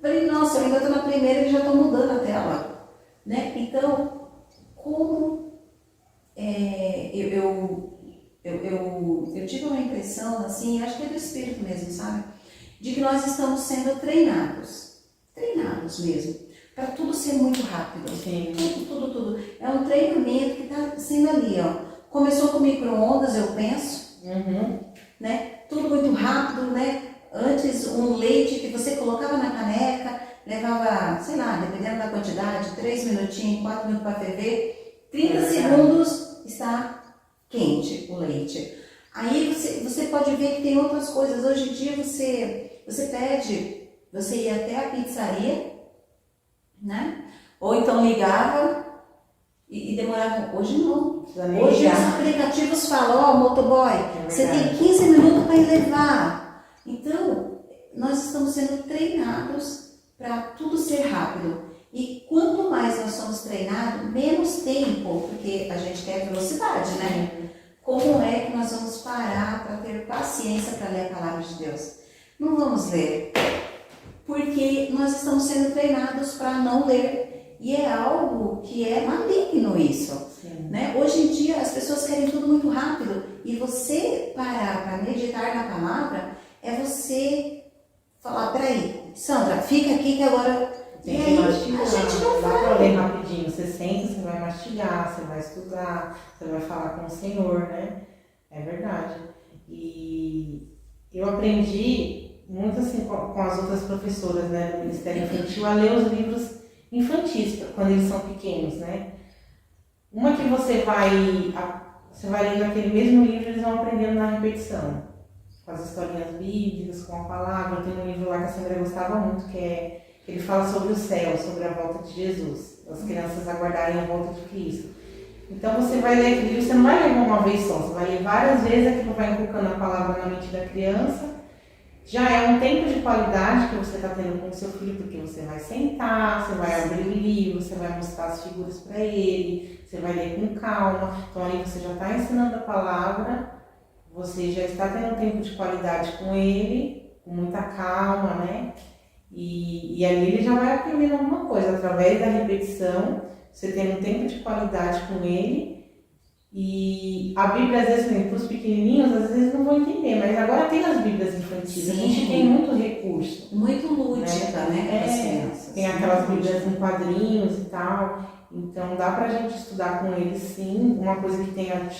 [SPEAKER 1] falei, nossa, eu ainda estou na primeira e eles já estão mudando a tela. Né? Então, como eu tive uma impressão, assim, acho que é do Espírito mesmo, sabe? De que nós estamos sendo treinados mesmo, para tudo ser muito rápido.
[SPEAKER 2] Sim.
[SPEAKER 1] Tudo. É um treinamento que está sendo ali, ó. Começou com micro-ondas, eu penso, né? Tudo muito rápido, né? Antes, um leite que você colocava na caneca, levava, sei lá, dependendo da quantidade, 3 minutinhos, 4 minutos para ferver, 30 segundos está quente o leite. Aí você pode ver que tem outras coisas. Hoje em dia você pede, você ia até a pizzaria, né? Ou então ligava e demorava. Hoje não. Hoje os aplicativos falam, motoboy, você tem 15 minutos para ir levar. Então, nós estamos sendo treinados para tudo ser rápido. E quanto mais nós somos treinados, menos tempo, porque a gente quer velocidade, né? Como é que nós vamos parar para ter paciência para ler a palavra de Deus? Não vamos ler, porque nós estamos sendo treinados para não ler. E é algo que é maligno isso. Né? Hoje em dia as pessoas querem tudo muito rápido. E você parar para meditar na palavra é você falar, peraí, Sandra, fica aqui que agora...
[SPEAKER 2] Tem que mastigar.
[SPEAKER 1] A gente não
[SPEAKER 2] dá
[SPEAKER 1] vai.
[SPEAKER 2] para ler rapidinho. Você senta, você vai mastigar, você vai estudar, você vai falar com o Senhor, né? É verdade. E eu aprendi muito assim com as outras professoras, né, do Ministério Infantil a ler os livros infantis quando eles são pequenos, né? Uma que você vai lendo aquele mesmo livro, eles vão aprendendo na repetição, com as historinhas bíblicas, com a palavra. Tem um livro lá que a Sandra gostava muito, que ele fala sobre o céu, sobre a volta de Jesus, as crianças aguardarem a volta de Cristo. Então você vai ler aquele livro, você não vai ler uma vez só, você vai ler várias vezes, aquilo vai inculcando a palavra na mente da criança. Já é um tempo de qualidade que você está tendo com o seu filho, porque você vai sentar, você vai abrir o livro, você vai mostrar as figuras para ele, você vai ler com calma. Então ali você já está ensinando a palavra, você já está tendo um tempo de qualidade com ele, com muita calma, né? E ali ele já vai aprendendo alguma coisa, através da repetição, você tem um tempo de qualidade com ele. E a Bíblia, às vezes, para os pequenininhos, às vezes não vão entender, mas agora tem as Bíblias infantis, a gente tem muito recurso.
[SPEAKER 1] Muito lúdica, né, para as crianças.
[SPEAKER 2] Tem aquelas Bíblias em quadrinhos e tal, então dá para a gente estudar com eles sim, uma coisa que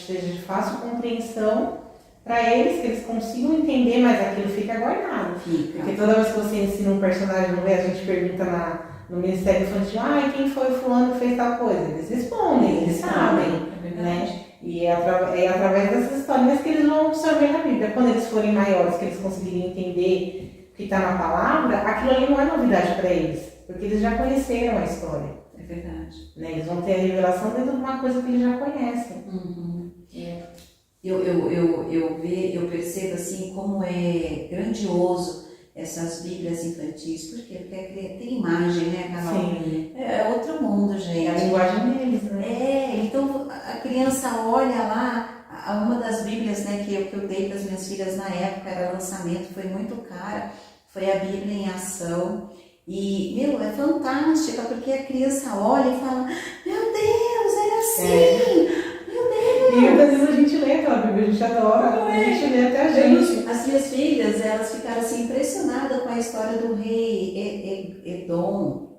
[SPEAKER 2] seja de fácil compreensão para eles, que eles consigam entender, mas aquilo fica guardado. Porque toda vez que você ensina um personagem novo, a gente pergunta no Ministério Infantil, quem foi o fulano que fez tal coisa? Eles respondem, eles sabem. Né? E é através dessas histórias que eles vão absorver na Bíblia. Quando eles forem maiores, que eles conseguirem entender o que está na palavra, aquilo ali não é novidade para eles, porque eles já conheceram a história.
[SPEAKER 1] É verdade.
[SPEAKER 2] Né? Eles vão ter a revelação dentro de uma coisa que eles já conhecem.
[SPEAKER 1] Uhum. Eu percebo assim como é grandioso essas Bíblias infantis. Por quê? Porque tem imagem, né, Carol?
[SPEAKER 2] Sim.
[SPEAKER 1] É outro mundo, gente.
[SPEAKER 2] É a linguagem deles, né?
[SPEAKER 1] Então a criança olha lá, uma das Bíblias, né, que eu dei para as minhas filhas na época, era lançamento, foi muito cara, foi a Bíblia em Ação. E, é fantástica, porque a criança olha e fala, meu Deus, era assim! Meu Deus!
[SPEAKER 2] E muitas vezes a gente lê aquela Bíblia, a gente adora, a gente lê até a gente.
[SPEAKER 1] As minhas filhas, elas ficaram assim impressionadas com a história do rei Egron,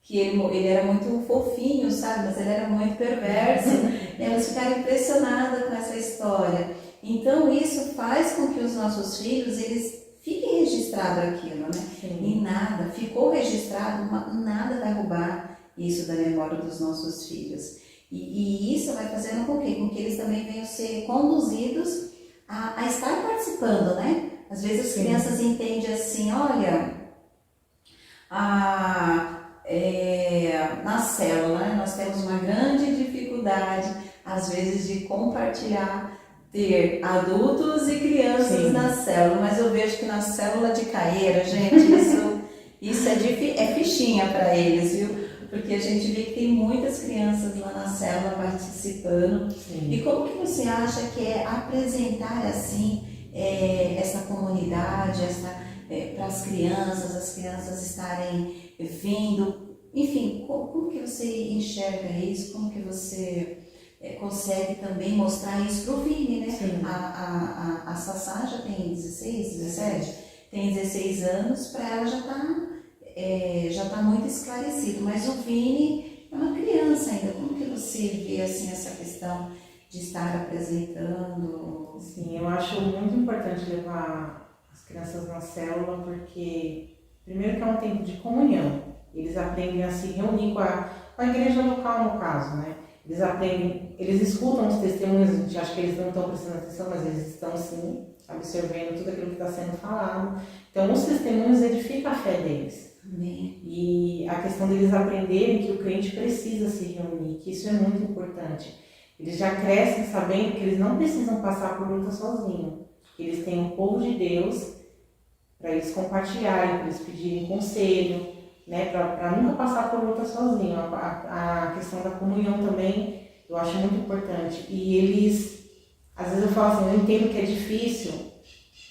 [SPEAKER 1] que ele era muito fofinho, sabe? Mas ele era muito perverso. Elas ficaram impressionadas com essa história. Então isso faz com que os nossos filhos, eles fiquem registrados aquilo, né?
[SPEAKER 2] Sim.
[SPEAKER 1] E nada, ficou registrado, nada vai roubar isso da memória dos nossos filhos. E isso vai fazendo com que eles também venham ser conduzidos a estar participando, né? Às vezes as crianças entendem assim, olha, na célula, né, nós temos uma grande dificuldade, às vezes, de compartilhar, ter adultos e crianças na célula, mas eu vejo que na célula de Caeira, gente, isso é fichinha para eles, viu? Porque a gente vê que tem muitas crianças lá na célula participando. Sim. E como que você acha que é apresentar assim essa comunidade, para as crianças estarem vindo, enfim, como que você enxerga isso? Como que você consegue também mostrar isso para o Vini, né?
[SPEAKER 2] Sim.
[SPEAKER 1] A Sassá já tem 16, 17, tem 16 anos, para ela já está muito esclarecido, mas o Vini é uma criança ainda. Como que você vê assim, essa questão de estar apresentando?
[SPEAKER 2] Sim, eu acho muito importante levar as crianças na célula, porque primeiro que é um tempo de comunhão, eles aprendem a se reunir com a igreja local, no caso, né? Eles aprendem, eles escutam os testemunhos, a gente acha que eles não estão prestando atenção, mas eles estão sim, absorvendo tudo aquilo que está sendo falado. Então os testemunhos edificam a fé deles.
[SPEAKER 1] Amém.
[SPEAKER 2] E a questão deles aprenderem que o crente precisa se reunir, que isso é muito importante. Eles já crescem sabendo que eles não precisam passar por luta sozinhos. Eles têm o povo de Deus para eles compartilharem, para eles pedirem conselho, né, para nunca passar por luta sozinho. A questão da comunhão também eu acho muito importante. E eles, às vezes eu falo assim, eu entendo que é difícil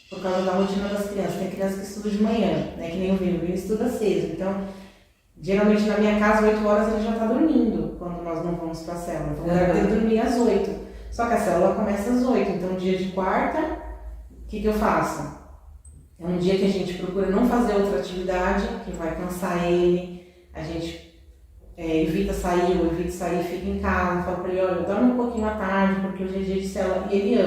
[SPEAKER 2] por causa da rotina das crianças. Tem criança que estuda de manhã, né, que nem o Vini estuda cedo. Então, geralmente na minha casa, 8 horas ele já está dormindo quando nós não vamos para a célula. Então, eu quero dormir às 8. Só que a célula começa às 8. Então, dia de quarta, o que eu faço? É um dia que a gente procura não fazer outra atividade que vai cansar ele, a gente evita sair, ou evita sair, fica em casa, fala pra ele, olha, dorme um pouquinho à tarde, porque hoje é dia de célula, e ele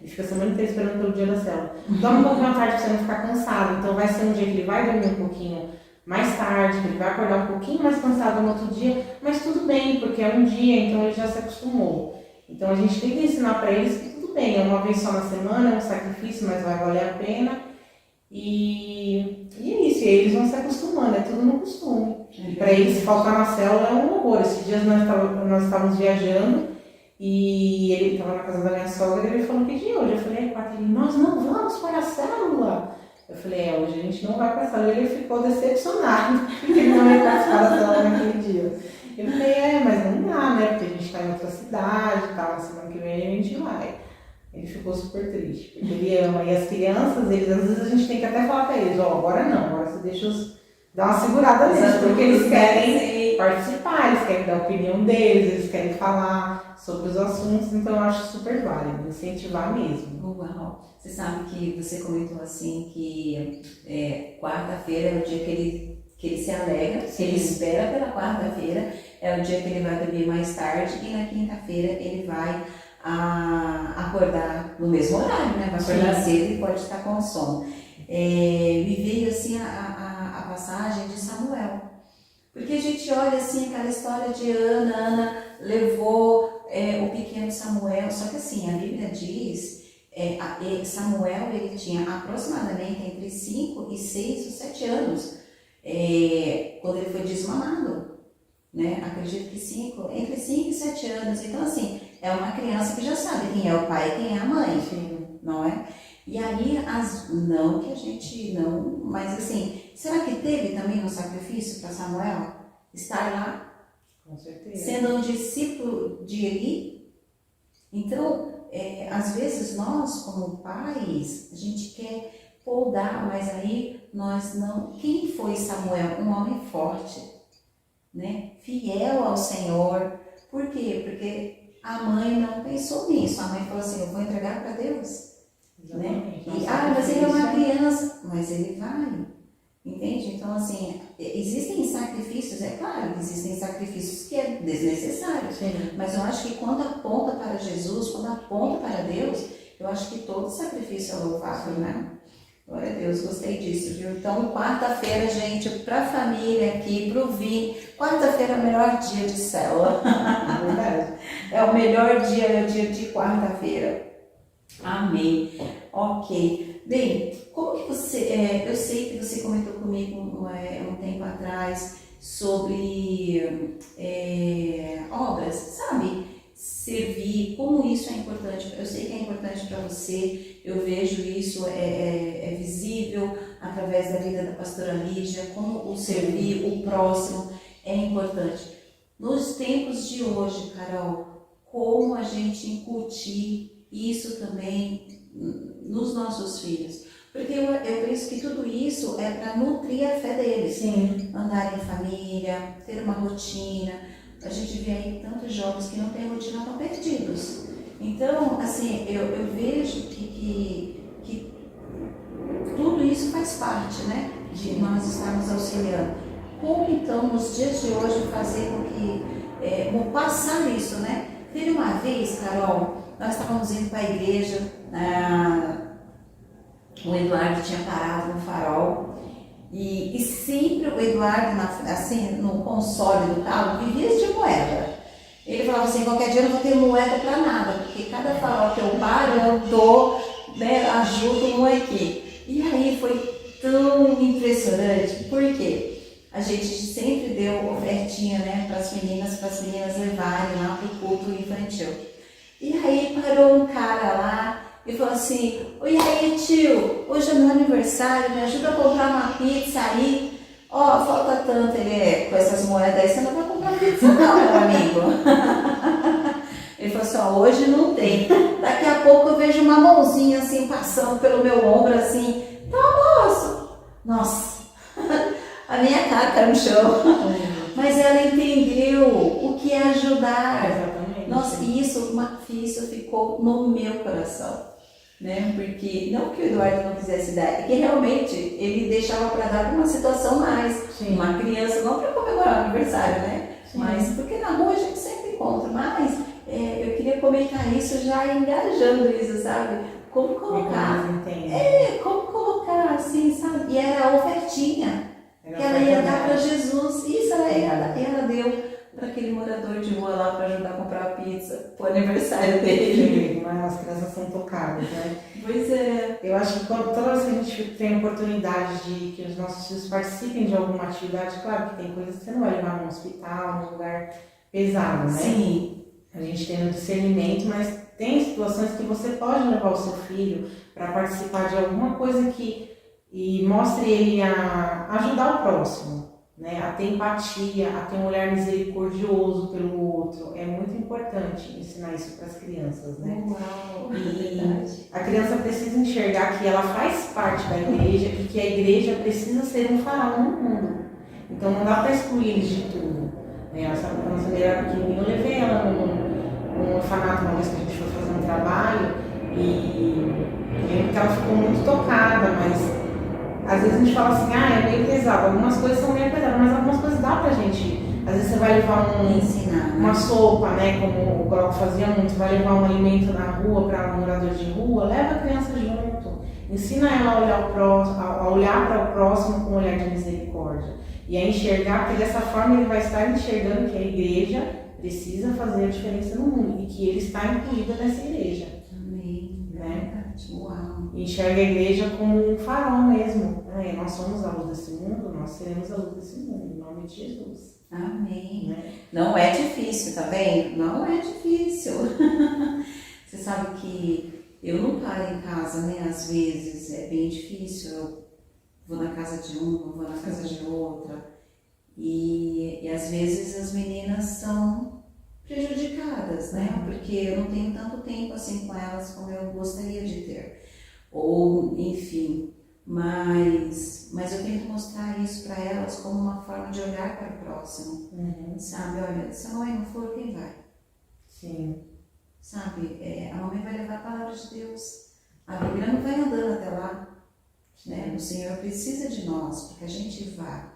[SPEAKER 2] fica a semana inteira esperando pelo dia da célula. Dorme um pouquinho à tarde pra você não ficar cansado, então vai ser um dia que ele vai dormir um pouquinho mais tarde, que ele vai acordar um pouquinho mais cansado no outro dia, mas tudo bem, porque é um dia, então ele já se acostumou. Então a gente tem que ensinar para eles que tudo bem, é uma vez só na semana, é um sacrifício, mas vai valer a pena. E é isso, e eles vão se acostumando, é tudo no costume. Para eles faltar na célula é um horror. Esses dias nós estávamos viajando e ele estava na casa da minha sogra e ele falou que dia hoje? Eu falei, quarta, ele, nós não vamos para a célula. Eu falei, hoje a gente não vai para a célula. Ele ficou decepcionado porque ele não ia participar da célula naquele dia. Eu falei, mas não dá, né? Porque a gente está em outra cidade e tal, na semana que vem a gente vai. Ele ficou super triste, porque ele ama. E as crianças, eles, às vezes a gente tem que até falar para eles, agora não, agora você deixa dar uma segurada neles, porque eles querem participar, eles querem dar a opinião deles, eles querem falar sobre os assuntos, então eu acho super válido, incentivar mesmo.
[SPEAKER 1] Uau! Você sabe que você comentou assim que quarta-feira é o dia que ele se alegra, que ele espera pela quarta-feira, é o dia que ele vai dormir mais tarde e na quinta-feira ele vai acordar no mesmo horário, né? Vai acordar cedo e pode estar com sono. Me veio assim a passagem de Samuel, porque a gente olha assim aquela história de Ana levou o pequeno Samuel, só que assim, a Bíblia diz, Samuel ele tinha aproximadamente entre 5 e 6 ou 7 anos, quando ele foi desmamado, né? Acredito que entre 5 e 7 anos, então assim, é uma criança que já sabe quem é o pai e quem é a mãe, não é? E aí, não que a gente não, mas assim, será que teve também um sacrifício para Samuel estar lá?
[SPEAKER 2] Com certeza.
[SPEAKER 1] Sendo um discípulo de Eli? Então, às vezes nós, como pais, a gente quer podar, mas aí nós não. Quem foi Samuel? Um homem forte, né? Fiel ao Senhor. Por quê? Porque a mãe não pensou nisso. A mãe falou assim, eu vou entregar para Deus. Né? Mas ele é uma criança, mas ele vai, entende? Então assim, existem sacrifícios, é claro que existem sacrifícios que é desnecessário, mas eu acho que quando aponta para Jesus, quando aponta para Deus, eu acho que todo sacrifício é louvável, né? Glória a Deus, gostei disso, viu? Então, quarta-feira, gente, para a família aqui, para o Vini, quarta-feira é o melhor dia de célula.
[SPEAKER 2] É verdade.
[SPEAKER 1] É o melhor dia, é o dia de quarta-feira. Amém. Ok. Bem, como que você... eu sei que você comentou comigo um tempo atrás sobre obras, sabe? Servir, como isso é importante. Eu sei que é importante para você, eu vejo isso, é visível através da vida da pastora Lígia, como o servir o próximo é importante. Nos tempos de hoje, Carol, como a gente incutir isso também nos nossos filhos? Porque eu penso que tudo isso é para nutrir a fé deles.
[SPEAKER 2] Sim.
[SPEAKER 1] Andar em família, ter uma rotina. A gente vê aí tantos jovens que não têm rotina, estão perdidos. Então, assim, eu vejo que tudo isso faz parte, né, de nós estarmos auxiliando. Como então, nos dias de hoje, fazer com que, passar isso, né? Teve uma vez, Carol, nós estávamos indo para a igreja, o Eduardo tinha parado no farol e sempre o Eduardo, assim, no console do carro, vivia de moeda. Ele falava assim, qualquer dia eu não vou ter moeda para nada, porque cada farol que eu paro, eu dou, né, ajudo um aqui. E aí foi tão impressionante, porque a gente sempre deu ofertinha, né, para as meninas levarem lá para o culto infantil. E aí parou um cara lá e falou assim, oi aí tio, hoje é meu aniversário, me ajuda a comprar uma pizza aí. Ó, falta tanto, com essas moedas aí, você não vai comprar pizza não, meu amigo. Ele falou assim, ó, hoje não tem. Daqui a pouco eu vejo uma mãozinha assim, passando pelo meu ombro assim, tá, moço. Nossa, a minha cara caiu no chão. Mas ela entendeu o que é ajudar.
[SPEAKER 2] Exatamente.
[SPEAKER 1] Nossa, e isso ficou no meu coração. Né? Porque, não que o Eduardo não quisesse dar, é que realmente ele deixava para dar para uma situação mais.
[SPEAKER 2] Sim.
[SPEAKER 1] Uma criança, não para comemorar o aniversário, né? Sim. Mas porque na rua a gente sempre encontra. Mas eu queria comentar isso já engajando isso, sabe? Como colocar. Como colocar assim, sabe? E era a ofertinha que ela ia dar para Jesus. Isso ela deu para aquele morador de rua lá para ajudar a comprar a pizza pro aniversário dele.
[SPEAKER 2] Mas as crianças são tocadas, né?
[SPEAKER 1] Pois é.
[SPEAKER 2] Eu acho que toda vez que a gente tem a oportunidade de que os nossos filhos participem de alguma atividade, claro que tem coisas que você não vai levar num hospital, num lugar pesado, né?
[SPEAKER 1] Sim.
[SPEAKER 2] A gente tem um discernimento, mas tem situações que você pode levar o seu filho para participar de alguma coisa e mostre ele a ajudar o próximo. Né, a ter empatia, a ter um olhar misericordioso pelo outro. É muito importante ensinar isso para as crianças, né?
[SPEAKER 1] Uau,
[SPEAKER 2] e a criança precisa enxergar que ela faz parte da igreja e que a igreja precisa ser um farol no mundo. Então não dá para excluir eles de tudo. Né? A nossa mulher era pequenininha, eu levei ela num orfanato uma vez que a gente foi fazer um trabalho e lembro que ela ficou muito tocada, mas às vezes a gente fala assim, é meio pesado, algumas coisas são meio pesadas, mas algumas coisas dá pra gente. Às vezes você vai levar uma sopa, né, como o Coloco fazia muito, vai levar um alimento na rua para um morador de rua, leva a criança junto, ensina ela a olhar para o próximo com um olhar de misericórdia e a enxergar, porque dessa forma ele vai estar enxergando que a igreja precisa fazer a diferença no mundo e que ele está incluído nessa igreja.
[SPEAKER 1] Amém.
[SPEAKER 2] Né?
[SPEAKER 1] Uau.
[SPEAKER 2] E enxerga a igreja como um farol mesmo. Né? Nós somos a luz desse mundo, nós seremos a luz desse mundo, em nome de Jesus.
[SPEAKER 1] Amém.
[SPEAKER 2] Né?
[SPEAKER 1] Não é difícil, tá vendo? Não é difícil. Você sabe que eu não paro em casa, né? Às vezes é bem difícil. Eu vou na casa de uma, vou na casa de outra. E às vezes as meninas são prejudicadas, né? Porque eu não tenho tanto tempo assim com elas como eu gostaria de ter. Ou, enfim, mas eu tento mostrar isso para elas como uma forma de olhar para o próximo. Sabe, olha, se a mamãe não for, quem vai?
[SPEAKER 2] Sim.
[SPEAKER 1] Sabe, a mamãe vai levar a palavra de Deus. A Bíblia não vai andando até lá. Né? O Senhor precisa de nós para que a gente vá.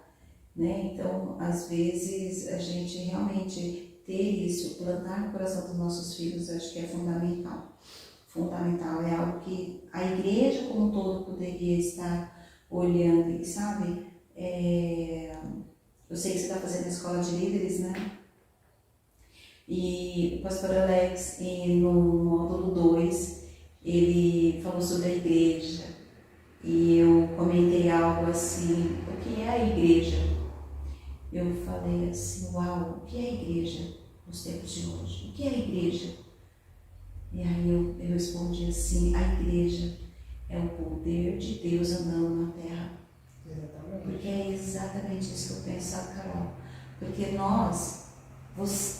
[SPEAKER 1] Né? Então, às vezes, a gente realmente ter isso, plantar no coração dos nossos filhos, acho que é fundamental. Fundamental, é algo que a igreja como um todo poderia estar olhando. E sabe, eu sei que você está fazendo a escola de líderes, né? E o pastor Alex, no módulo 2, ele falou sobre a igreja. E eu comentei algo assim, o que é a igreja? Eu falei assim, uau, o que é a igreja nos tempos de hoje? O que é a igreja? E aí eu respondi assim, a igreja é o poder de Deus andando na terra.
[SPEAKER 2] Exatamente.
[SPEAKER 1] Porque é exatamente isso que eu penso, sabe, Carol? Porque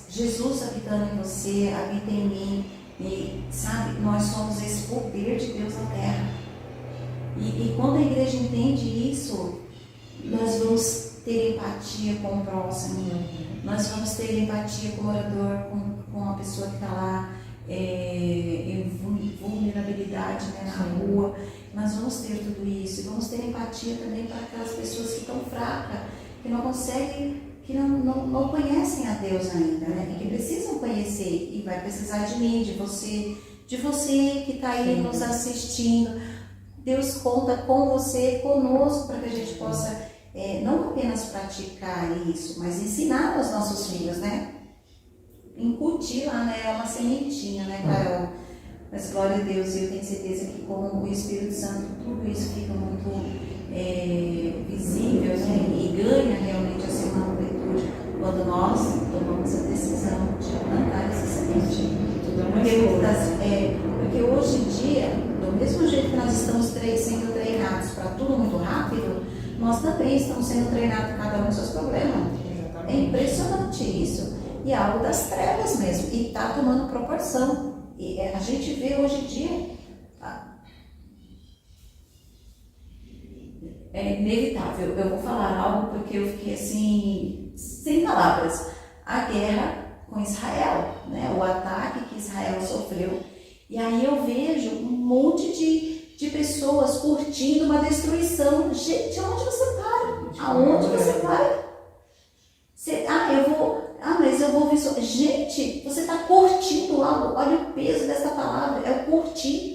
[SPEAKER 1] Jesus habitando em você, habita em mim, e sabe, nós somos esse poder de Deus na terra. E quando a igreja entende isso, nós vamos ter empatia com o próximo, nós vamos ter empatia com o morador, com a pessoa que está lá em vulnerabilidade, né, na rua. Nós vamos ter tudo isso e vamos ter empatia também para aquelas pessoas que estão fracas, que não conseguem, que não conhecem a Deus ainda, né, e que precisam conhecer, e vai precisar de mim, de você que está aí nos assistindo. Deus conta com você, conosco, para que a gente possa não apenas praticar isso, mas ensinar aos nossos filhos, né? Incutir lá, né? É uma sementinha, né, Carol? Mas glória a Deus, e eu tenho certeza que com o Espírito Santo tudo isso fica muito visível, né? E ganha realmente assim uma amplitude quando nós tomamos a decisão de plantar essa semente. Porque hoje em dia, do mesmo jeito que nós estamos sendo treinados para tudo muito rápido, nós também também estão sendo treinados, cada um com seus problemas.
[SPEAKER 2] Exatamente.
[SPEAKER 1] É impressionante isso. E é algo das trevas mesmo. E está tomando proporção. E a gente vê hoje em dia. É inevitável. Eu vou falar algo porque eu fiquei assim, sem palavras. A guerra com Israel, né? O ataque que Israel sofreu. E aí eu vejo um monte de pessoas curtindo uma destruição. Gente, aonde você para? Aonde você para? Mas eu vou ver só. Gente, você está curtindo algo. Olha o peso dessa palavra. É o curtir.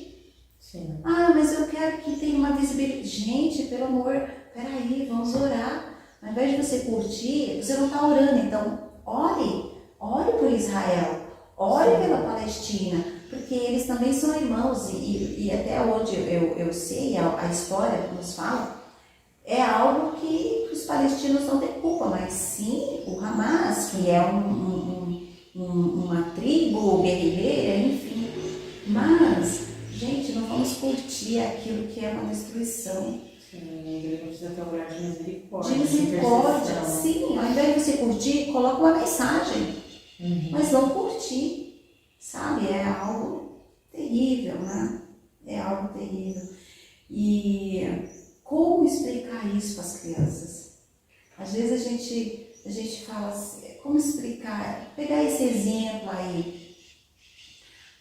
[SPEAKER 2] Sim.
[SPEAKER 1] Mas eu quero que tenha uma visibilidade. Gente, pelo amor, peraí, vamos orar. Ao invés de você curtir, você não está orando. Então, ore por Israel. Ore pela Palestina. Porque eles também são irmãos. E até onde eu sei, a história que nos fala, é algo que os palestinos não têm culpa, mas sim o Hamas, que é uma tribo guerrilheira, enfim. Mas, gente, não vamos curtir aquilo que é uma destruição.
[SPEAKER 2] Sim, ele precisa ter um olhar de misericórdia.
[SPEAKER 1] De misericórdia, sim. Ao invés de você curtir, coloca uma mensagem. Mas não curtir, sabe? É algo terrível, né? É algo terrível. E como explicar isso para as crianças? Às vezes a gente fala assim, como explicar? Pegar esse exemplo aí.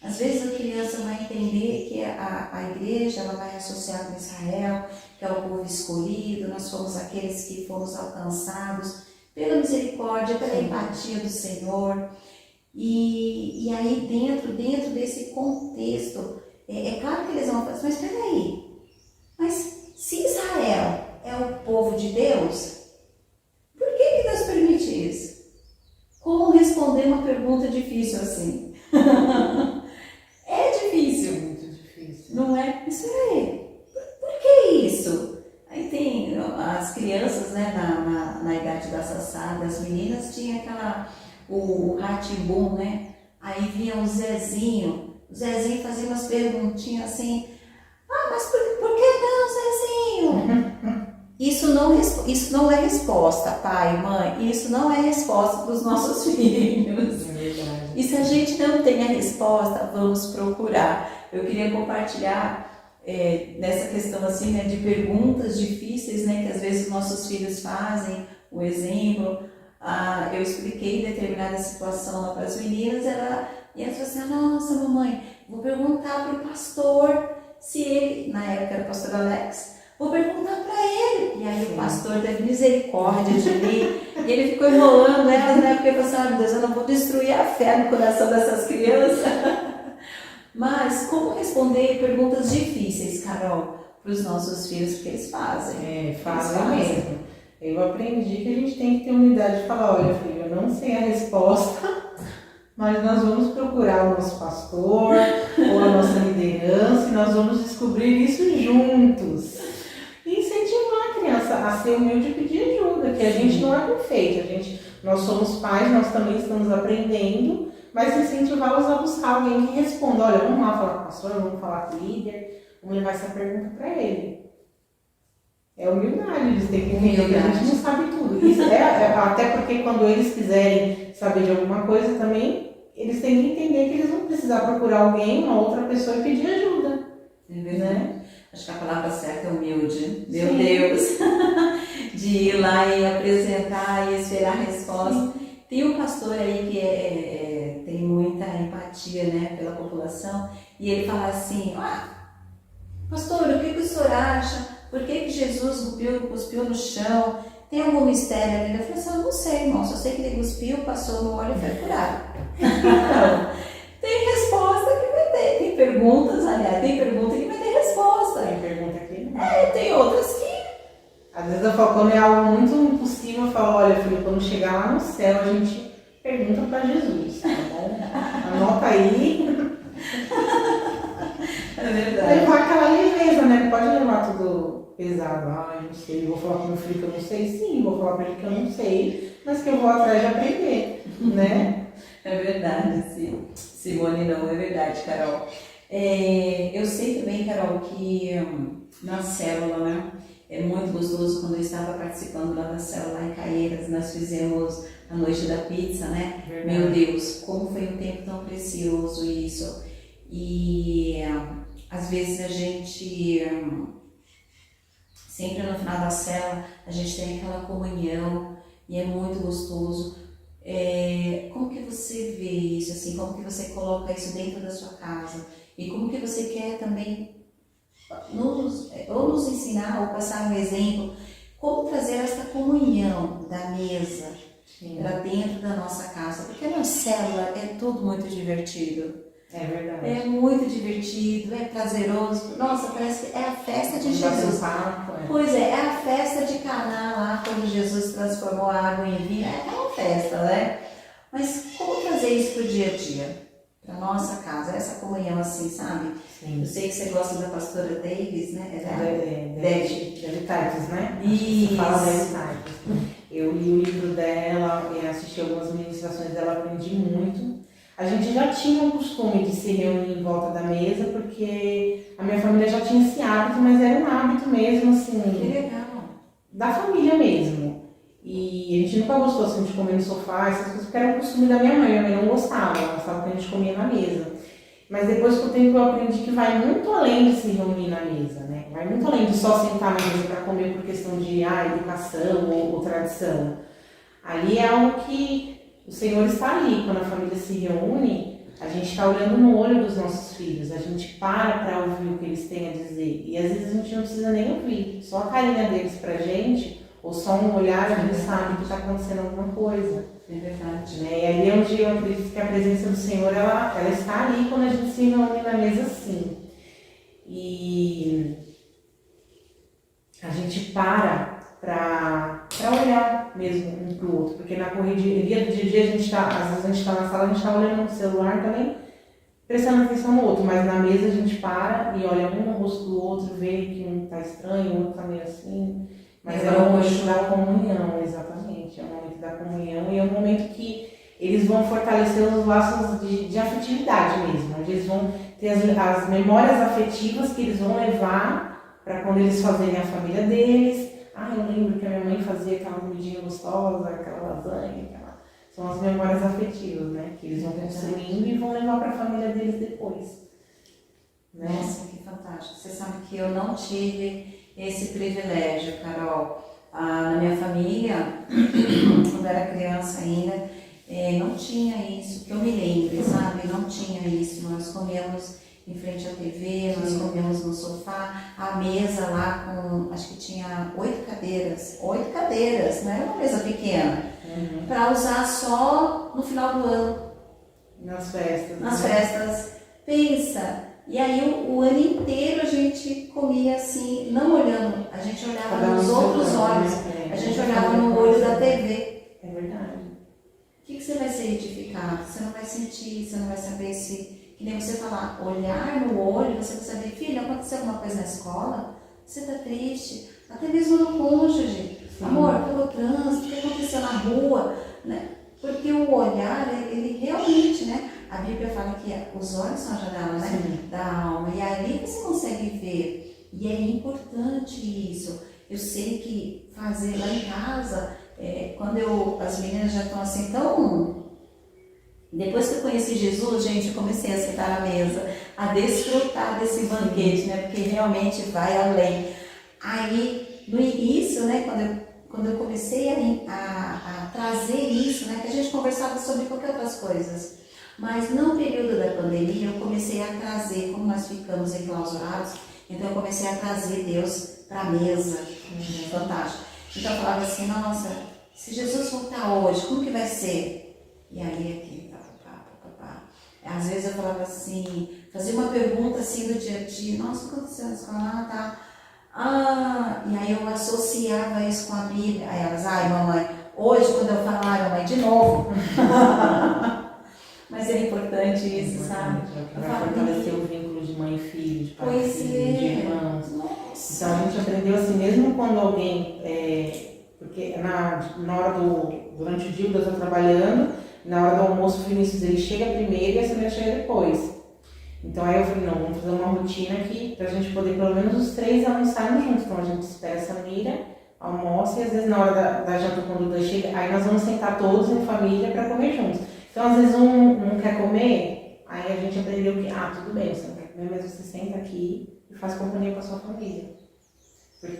[SPEAKER 1] Às vezes a criança vai entender que a igreja ela vai associar com Israel, que é o povo escolhido, nós fomos aqueles que fomos alcançados pela misericórdia, pela empatia do Senhor. E aí dentro desse contexto, é claro que eles vão falar, mas peraí, mas se Israel é o povo de Deus, por que Deus permite isso? Como responder uma pergunta difícil assim? É difícil.
[SPEAKER 2] Muito difícil.
[SPEAKER 1] Não é? Mas peraí, por que isso? Aí tem as crianças, né, na idade da Sassá, das meninas, tinha o Rá-Tim-Bum, né? Aí vinha o Zezinho fazia umas perguntinhas assim, mas por que não, Zezinho? Isso não é resposta, pai, mãe, isso não é resposta para os nossos filhos.
[SPEAKER 2] É verdade.
[SPEAKER 1] E se a gente não tem a resposta, vamos procurar. Eu queria compartilhar nessa questão assim, né, de perguntas difíceis, né, que às vezes os nossos filhos fazem. Um exemplo, eu expliquei determinada situação lá para as meninas, e ela falou assim, nossa mamãe, vou perguntar para o pastor se ele, na época era o pastor Alex, vou perguntar para ele. E aí o pastor teve misericórdia de mim, e ele ficou enrolando elas, né, porque ele falou assim, meu Deus, eu não vou destruir a fé no coração dessas crianças. Mas como responder perguntas difíceis, Carol, para os nossos filhos, porque eles fazem.
[SPEAKER 2] Fazem mesmo. Eu aprendi que a gente tem que ter humildade de falar, olha filho, eu não sei a resposta, mas nós vamos procurar o nosso pastor ou a nossa liderança e nós vamos descobrir isso juntos. E incentivar a criança a ser humilde e pedir ajuda, que a gente não é perfeito, nós somos pais, nós também estamos aprendendo, mas incentivá-los a buscar alguém que responda, olha, vamos lá falar com o pastor, vamos falar com o líder, vamos levar essa pergunta para ele. É humildade, eles têm que entender que a gente não sabe tudo. Isso até porque quando eles quiserem saber de alguma coisa também, eles têm que entender que eles vão precisar procurar alguém, uma outra pessoa e pedir ajuda.
[SPEAKER 1] É verdade. Né? Acho que a palavra certa é humilde. Meu Deus! De ir lá e apresentar e esperar a resposta. Sim. Tem um pastor aí que tem muita empatia, né, pela população, e ele fala assim, pastor, o que o senhor acha? Por que Jesus cuspiu no chão? Tem algum mistério ali? Eu falei assim, eu não sei, irmão, só sei que ele cuspiu, passou no óleo e foi curado. Então, tem resposta que vai ter, tem perguntas, aliás, tem pergunta que vai ter resposta.
[SPEAKER 2] Tem pergunta que não.
[SPEAKER 1] Tem outras que...
[SPEAKER 2] Às vezes eu falo, quando é algo muito impossível, eu falo, olha filho, quando chegar lá no céu, a gente pergunta para Jesus, tá bom? Anota aí.
[SPEAKER 1] É verdade.
[SPEAKER 2] Levar aquela leveza, né? Não pode levar tudo pesado. Não sei, vou falar pro meu filho que eu não sei. Sim, vou falar para ele que eu não sei, mas que eu vou atrás de aprender, né?
[SPEAKER 1] É verdade, Simone, não, é verdade, Carol. Eu sei também, Carol, que na célula, né? É muito gostoso. Quando eu estava participando lá da célula lá em Caieiras, nós fizemos a noite da pizza, né?
[SPEAKER 2] Verdade.
[SPEAKER 1] Meu Deus, como foi um tempo tão precioso isso. E às vezes a gente, sempre no final da célula, a gente tem aquela comunhão e é muito gostoso. Como que você vê isso, assim, como que você coloca isso dentro da sua casa? E como que você quer também nos ensinar ou passar um exemplo, como trazer essa comunhão da mesa para dentro da nossa casa? Porque na célula é tudo muito divertido.
[SPEAKER 2] É verdade.
[SPEAKER 1] É muito divertido, é prazeroso. Nossa, parece que é a festa de Jesus. Pois é a festa de Caná lá, quando Jesus transformou a água em vinho. É aquela festa, né? Mas como trazer isso para o dia a dia? Para nossa casa, essa comunhão assim, sabe?
[SPEAKER 2] Sim.
[SPEAKER 1] Eu sei que você gosta da pastora Davis, né?
[SPEAKER 2] Debbie Titus, né?
[SPEAKER 1] Isso.
[SPEAKER 2] Você fala Debbie Titus. Eu li o livro dela, assisti algumas ministrações dela, aprendi muito. A gente já tinha o costume de se reunir em volta da mesa, porque a minha família já tinha esse hábito, mas era um hábito mesmo, assim...
[SPEAKER 1] Que legal!
[SPEAKER 2] Da família mesmo. E a gente nunca gostou assim, de comer no sofá, essas coisas, porque era um costume da minha mãe. Minha mãe não gostava, ela gostava que a gente comia na mesa. Mas depois com o tempo eu aprendi que vai muito além de se reunir na mesa, né? Vai muito além de só sentar na mesa para comer por questão de educação ou tradição. Ali é algo que o Senhor está ali. Quando a família se reúne, a gente está olhando no olho dos nossos filhos, a gente para ouvir o que eles têm a dizer. E às vezes a gente não precisa nem ouvir, só a carinha deles pra gente, ou só um olhar, a gente sabe que está acontecendo alguma coisa.
[SPEAKER 1] É verdade.
[SPEAKER 2] Né? E ali é onde eu acredito que a presença do Senhor, ela está ali quando a gente se reúne na mesa assim. E a gente para olhar mesmo um para o outro, porque na correria do dia a gente às vezes a gente está na sala, a gente está olhando no celular também, prestando atenção no outro, mas na mesa a gente para e olha um no rosto do outro, vê que um está estranho, o outro está meio assim, mas é o momento da comunhão, exatamente, é o momento da comunhão e é um momento que eles vão fortalecer os laços de afetividade mesmo, onde eles vão ter as memórias afetivas que eles vão levar para quando eles fazerem a família deles. Eu lembro que a minha mãe fazia aquela comidinha gostosa, aquela lasanha, são as memórias afetivas, né? Que eles vão construindo e vão levar para a família deles depois. Né?
[SPEAKER 1] Nossa, que fantástico. Você sabe que eu não tive esse privilégio, Carol. Na minha família, quando eu era criança ainda, não tinha isso, que eu me lembre, sabe? Não tinha isso. Nós comíamos em frente à TV, nós comíamos no sofá, a mesa lá com, acho que tinha 8 cadeiras, não era uma mesa pequena, para usar só no final do ano.
[SPEAKER 2] Nas festas.
[SPEAKER 1] Nas festas. Pensa, e aí o ano inteiro a gente comia assim, não olhando, a gente olhava nos outros olhos, a gente olhava no olho da TV.
[SPEAKER 2] É verdade.
[SPEAKER 1] O que você vai ser edificado? Você não vai sentir, você não vai saber se... Que nem você falar, olhar no olho, você vai saber, filho, aconteceu alguma coisa na escola? Você tá triste? Até mesmo no cônjuge. Sim. Amor, pelo trânsito, o que aconteceu na rua? Né? Porque o olhar, ele realmente, né? A Bíblia fala que os olhos são a janela, né? Da alma. E ali você consegue ver. E é importante isso. Eu sei que fazer lá em casa, quando as meninas já estão assim tão... Depois que eu conheci Jesus, gente, eu comecei a sentar à mesa, a desfrutar desse banquete, né? Porque realmente vai além. Aí, no início, né? Quando eu comecei a trazer isso, né? Que a gente conversava sobre qualquer outras coisas. Mas no período da pandemia, eu comecei a trazer, como nós ficamos enclausurados, então eu comecei a trazer Deus para a mesa. Fantástico. Então eu falava assim, nossa, se Jesus voltar hoje, como que vai ser? E aí aqui, às vezes eu falava assim, fazia uma pergunta assim do dia a dia, nossa, o que aconteceu na escola? E aí eu associava isso com a Bíblia. Aí elas, mamãe, hoje quando eu falar, mamãe, de novo. Mas é importante isso, sabe?
[SPEAKER 2] Vai fortalecer o vínculo de mãe e filho, de pai e filho, de irmãos. Nossa. Então a gente aprendeu assim, mesmo quando alguém, porque na hora durante o dia o Deus está trabalhando, na hora do almoço o Vinícius ele chega primeiro e a Samira chega depois. Então aí eu falei, não, vamos fazer uma rotina aqui pra gente poder pelo menos os 3 almoçarmos juntos. Então a gente espera essa mira, almoça e às vezes na hora da janta, quando o Dan chega, aí nós vamos sentar todos em família pra comer juntos. Então às vezes um não quer comer, aí a gente aprendeu que, tudo bem, você não quer comer, mas você senta aqui e faz companhia com a sua família.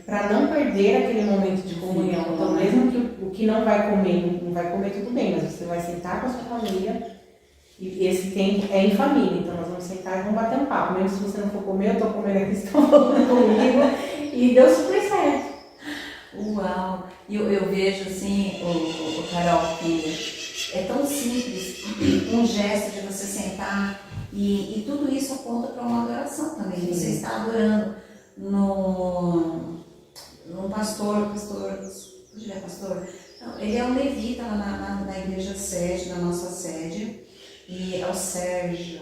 [SPEAKER 2] Para não perder aquele momento de comunhão. Então, mesmo que o que não vai comer, não vai comer tudo bem, mas você vai sentar com a sua família e esse tempo é em família. Então, nós vamos sentar e vamos bater um papo. Mesmo se você não for comer, eu estou comendo aqui, vocês estão falando comigo e deu super certo.
[SPEAKER 1] Uau! Eu vejo assim, o Carol, que é tão simples um gesto de você sentar e tudo isso aponta para uma adoração também. Sim. Você está adorando no pastor, onde é pastor? Não, ele é um levita lá na igreja sede, na nossa sede, e é o Sérgio.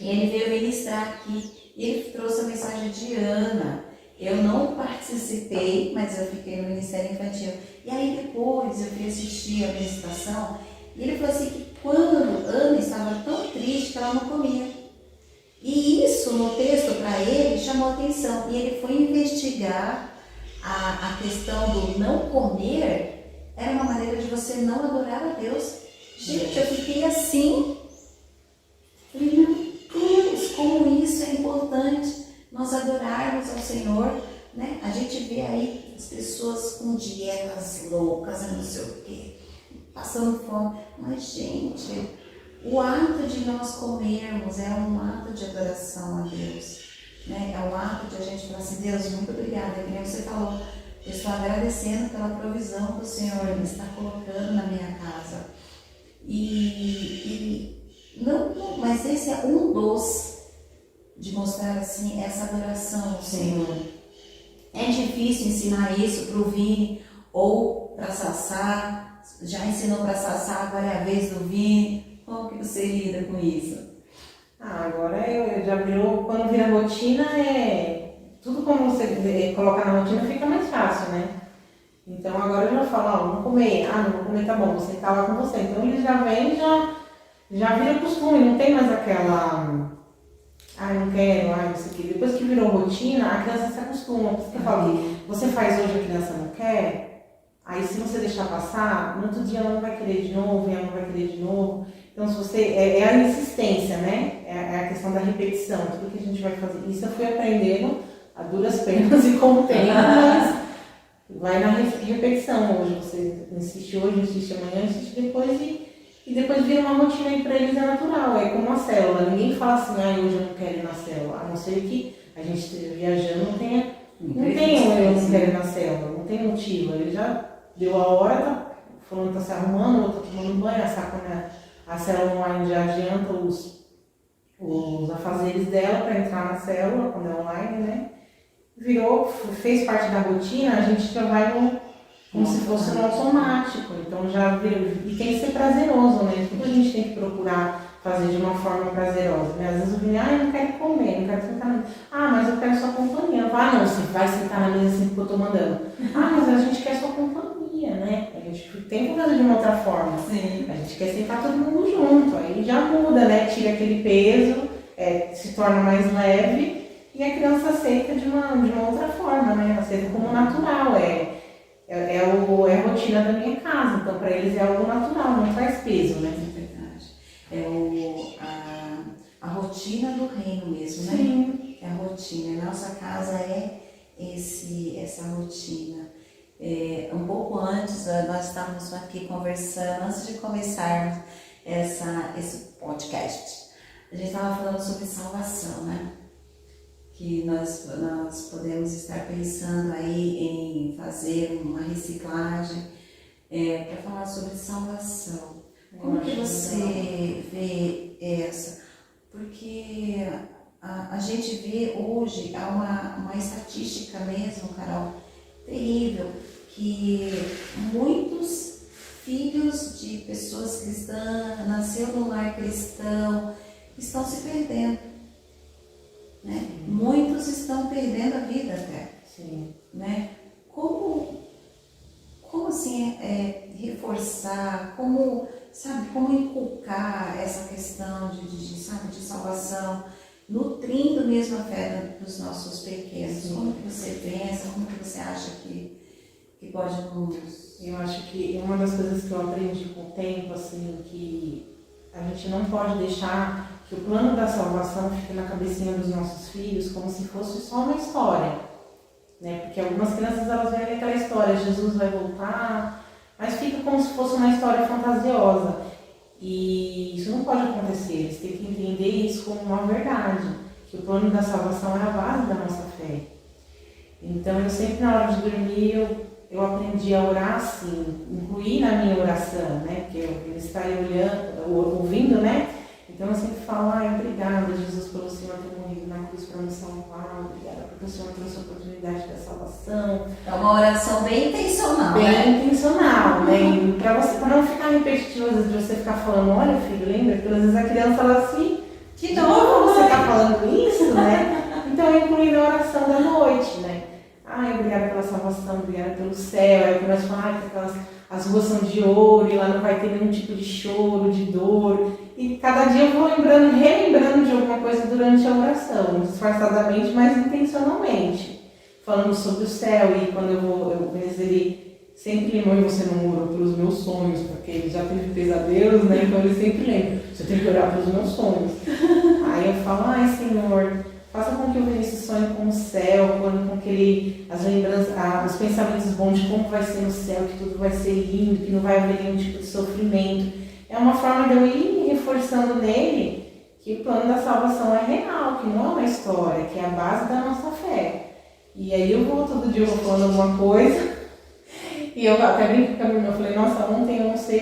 [SPEAKER 1] E ele veio ministrar aqui, e ele trouxe a mensagem de Ana. Eu não participei, mas eu fiquei no Ministério Infantil. E aí depois eu fui assistir a ministração, e ele falou assim que quando Ana estava tão triste que ela não comia. E isso no texto para ele chamou atenção, e ele foi investigar a questão do não comer, era uma maneira de você não adorar a Deus. Gente, eu fiquei assim, falei, meu Deus, como isso é importante, nós adorarmos ao Senhor, né? A gente vê aí as pessoas com dietas loucas, não sei o quê, passando fome, mas gente, o ato de nós comermos é um ato de adoração a Deus, né? É um ato de a gente falar assim, Deus, muito obrigada, que nem você falou, eu estou agradecendo pela provisão que o Senhor me está colocando na minha casa. Não, mas esse é um dos de mostrar assim essa adoração ao Senhor. É difícil ensinar isso para o Vini ou para Sassá, já ensinou para Sassá, agora é a vez do Vini. Como que você lida com isso?
[SPEAKER 2] Agora eu já virou, quando vira rotina, tudo como você coloca na rotina fica mais fácil, né? Então agora eu já falo, vamos comer, não vou comer, tá bom, vou sentar lá com você. Então eles já vêm, já vira costume, não tem mais aquela, não quero, não sei o que. Depois que virou rotina, a criança se acostuma. Por isso que eu falo, você faz hoje, a criança não quer, aí se você deixar passar, no outro dia ela não vai querer de novo, e ela não vai querer de novo. Então, se você, é a insistência, né? É a questão da repetição, tudo que a gente vai fazer. Isso eu fui aprendendo a duras penas e com o tempo, mas vai na repetição. Hoje você insiste hoje, insiste amanhã, insiste depois e depois vira uma rotina aí para eles, é natural. É como uma célula. Ninguém fala assim, hoje eu não quero ir na célula. A não ser que a gente esteja viajando, não tem eu não quero ir na célula, não tem motivo. Ele já deu a hora, fulano tá se arrumando, o outro tá tomando banho, a célula online já adianta os afazeres dela para entrar na célula, quando é online, né? Fez parte da rotina, a gente já vai como se fosse no automático. Então já virou, e tem que ser prazeroso, né? Tudo a gente tem que procurar fazer de uma forma prazerosa, né? Às vezes o Vini, eu não quero comer, não quero sentar na mesa. Mas eu quero sua companhia. Não, você vai sentar na mesa assim que eu tô mandando. Mas a gente quer sua companhia, né? A gente tem que fazer de uma outra forma.
[SPEAKER 1] Sim.
[SPEAKER 2] A gente quer sentar todo mundo junto, aí já muda, né? Tira aquele peso, se torna mais leve e a criança aceita de uma outra forma, né? Aceita como natural, é a rotina da minha casa, então para eles é algo natural, não traz peso, né?
[SPEAKER 1] É verdade. A rotina do reino mesmo, né?
[SPEAKER 2] Sim.
[SPEAKER 1] É a rotina. Nossa casa é essa rotina. Um pouco antes, nós estávamos aqui conversando, antes de começarmos esse podcast, a gente estava falando sobre salvação, né? Que nós podemos estar pensando aí em fazer uma reciclagem para falar sobre salvação. Como que você vê essa? Porque a gente vê hoje, há uma estatística mesmo, Carol, terrível, que muitos filhos de pessoas cristãs, nasceram no lar cristão, estão se perdendo. Né? Muitos estão perdendo a vida até.
[SPEAKER 2] Sim.
[SPEAKER 1] Né? Como assim reforçar, como sabe, como inculcar essa questão sabe, de salvação, nutrindo mesmo a fé dos nossos pequenos.
[SPEAKER 2] Sim.
[SPEAKER 1] Como que você pensa, como que você acha que pode nos...
[SPEAKER 2] Eu acho que uma das coisas que eu aprendi com o tempo, assim, que a gente não pode deixar que o plano da salvação fique na cabecinha dos nossos filhos como se fosse só uma história, né? Porque algumas crianças, elas veem aquela história, Jesus vai voltar, mas fica como se fosse uma história fantasiosa. E isso não pode acontecer, eles têm que entender isso como uma verdade, que o plano da salvação é a base da nossa fé. Então, eu sempre, na hora de dormir, eu aprendi a orar assim, incluir na minha oração, né? Porque eles estarem ouvindo, né? Então eu sempre falo, obrigada, Jesus, pelo Senhor ter morrido na cruz para me salvar, obrigada porque o Senhor trouxe a oportunidade da salvação.
[SPEAKER 1] É uma oração bem intencional,
[SPEAKER 2] bem
[SPEAKER 1] né?
[SPEAKER 2] intencional, né? Para não ficar repetitivo, às vezes, de você ficar falando, olha filho, lembra? Porque às vezes a criança, ela assim, de novo você está falando isso, né? Então eu incluí na oração da noite, né? Obrigada pela salvação, obrigada pelo céu. Aí eu começo a falar, as ruas são de ouro e lá não vai ter nenhum tipo de choro, de dor. E cada dia eu vou relembrando de alguma coisa durante a oração, disfarçadamente, mas intencionalmente. Falando sobre o céu, e quando eu vejo ele sempre lembra, você não orou pelos meus sonhos, porque ele já teve pesadelos, né? Então ele sempre lembra, você tem que orar pelos meus sonhos. Aí eu falo, Senhor, faça com que o Vinícius sonhe com o céu, com que ele, as lembranças, os pensamentos bons de como vai ser no céu, que tudo vai ser lindo, que não vai haver nenhum tipo de sofrimento. É uma forma de eu ir reforçando nele que o plano da salvação é real, que não é uma história, que é a base da nossa fé. E aí eu vou todo dia falando alguma coisa, e eu até brinco com a minha irmã, eu falei, nossa, ontem eu não sei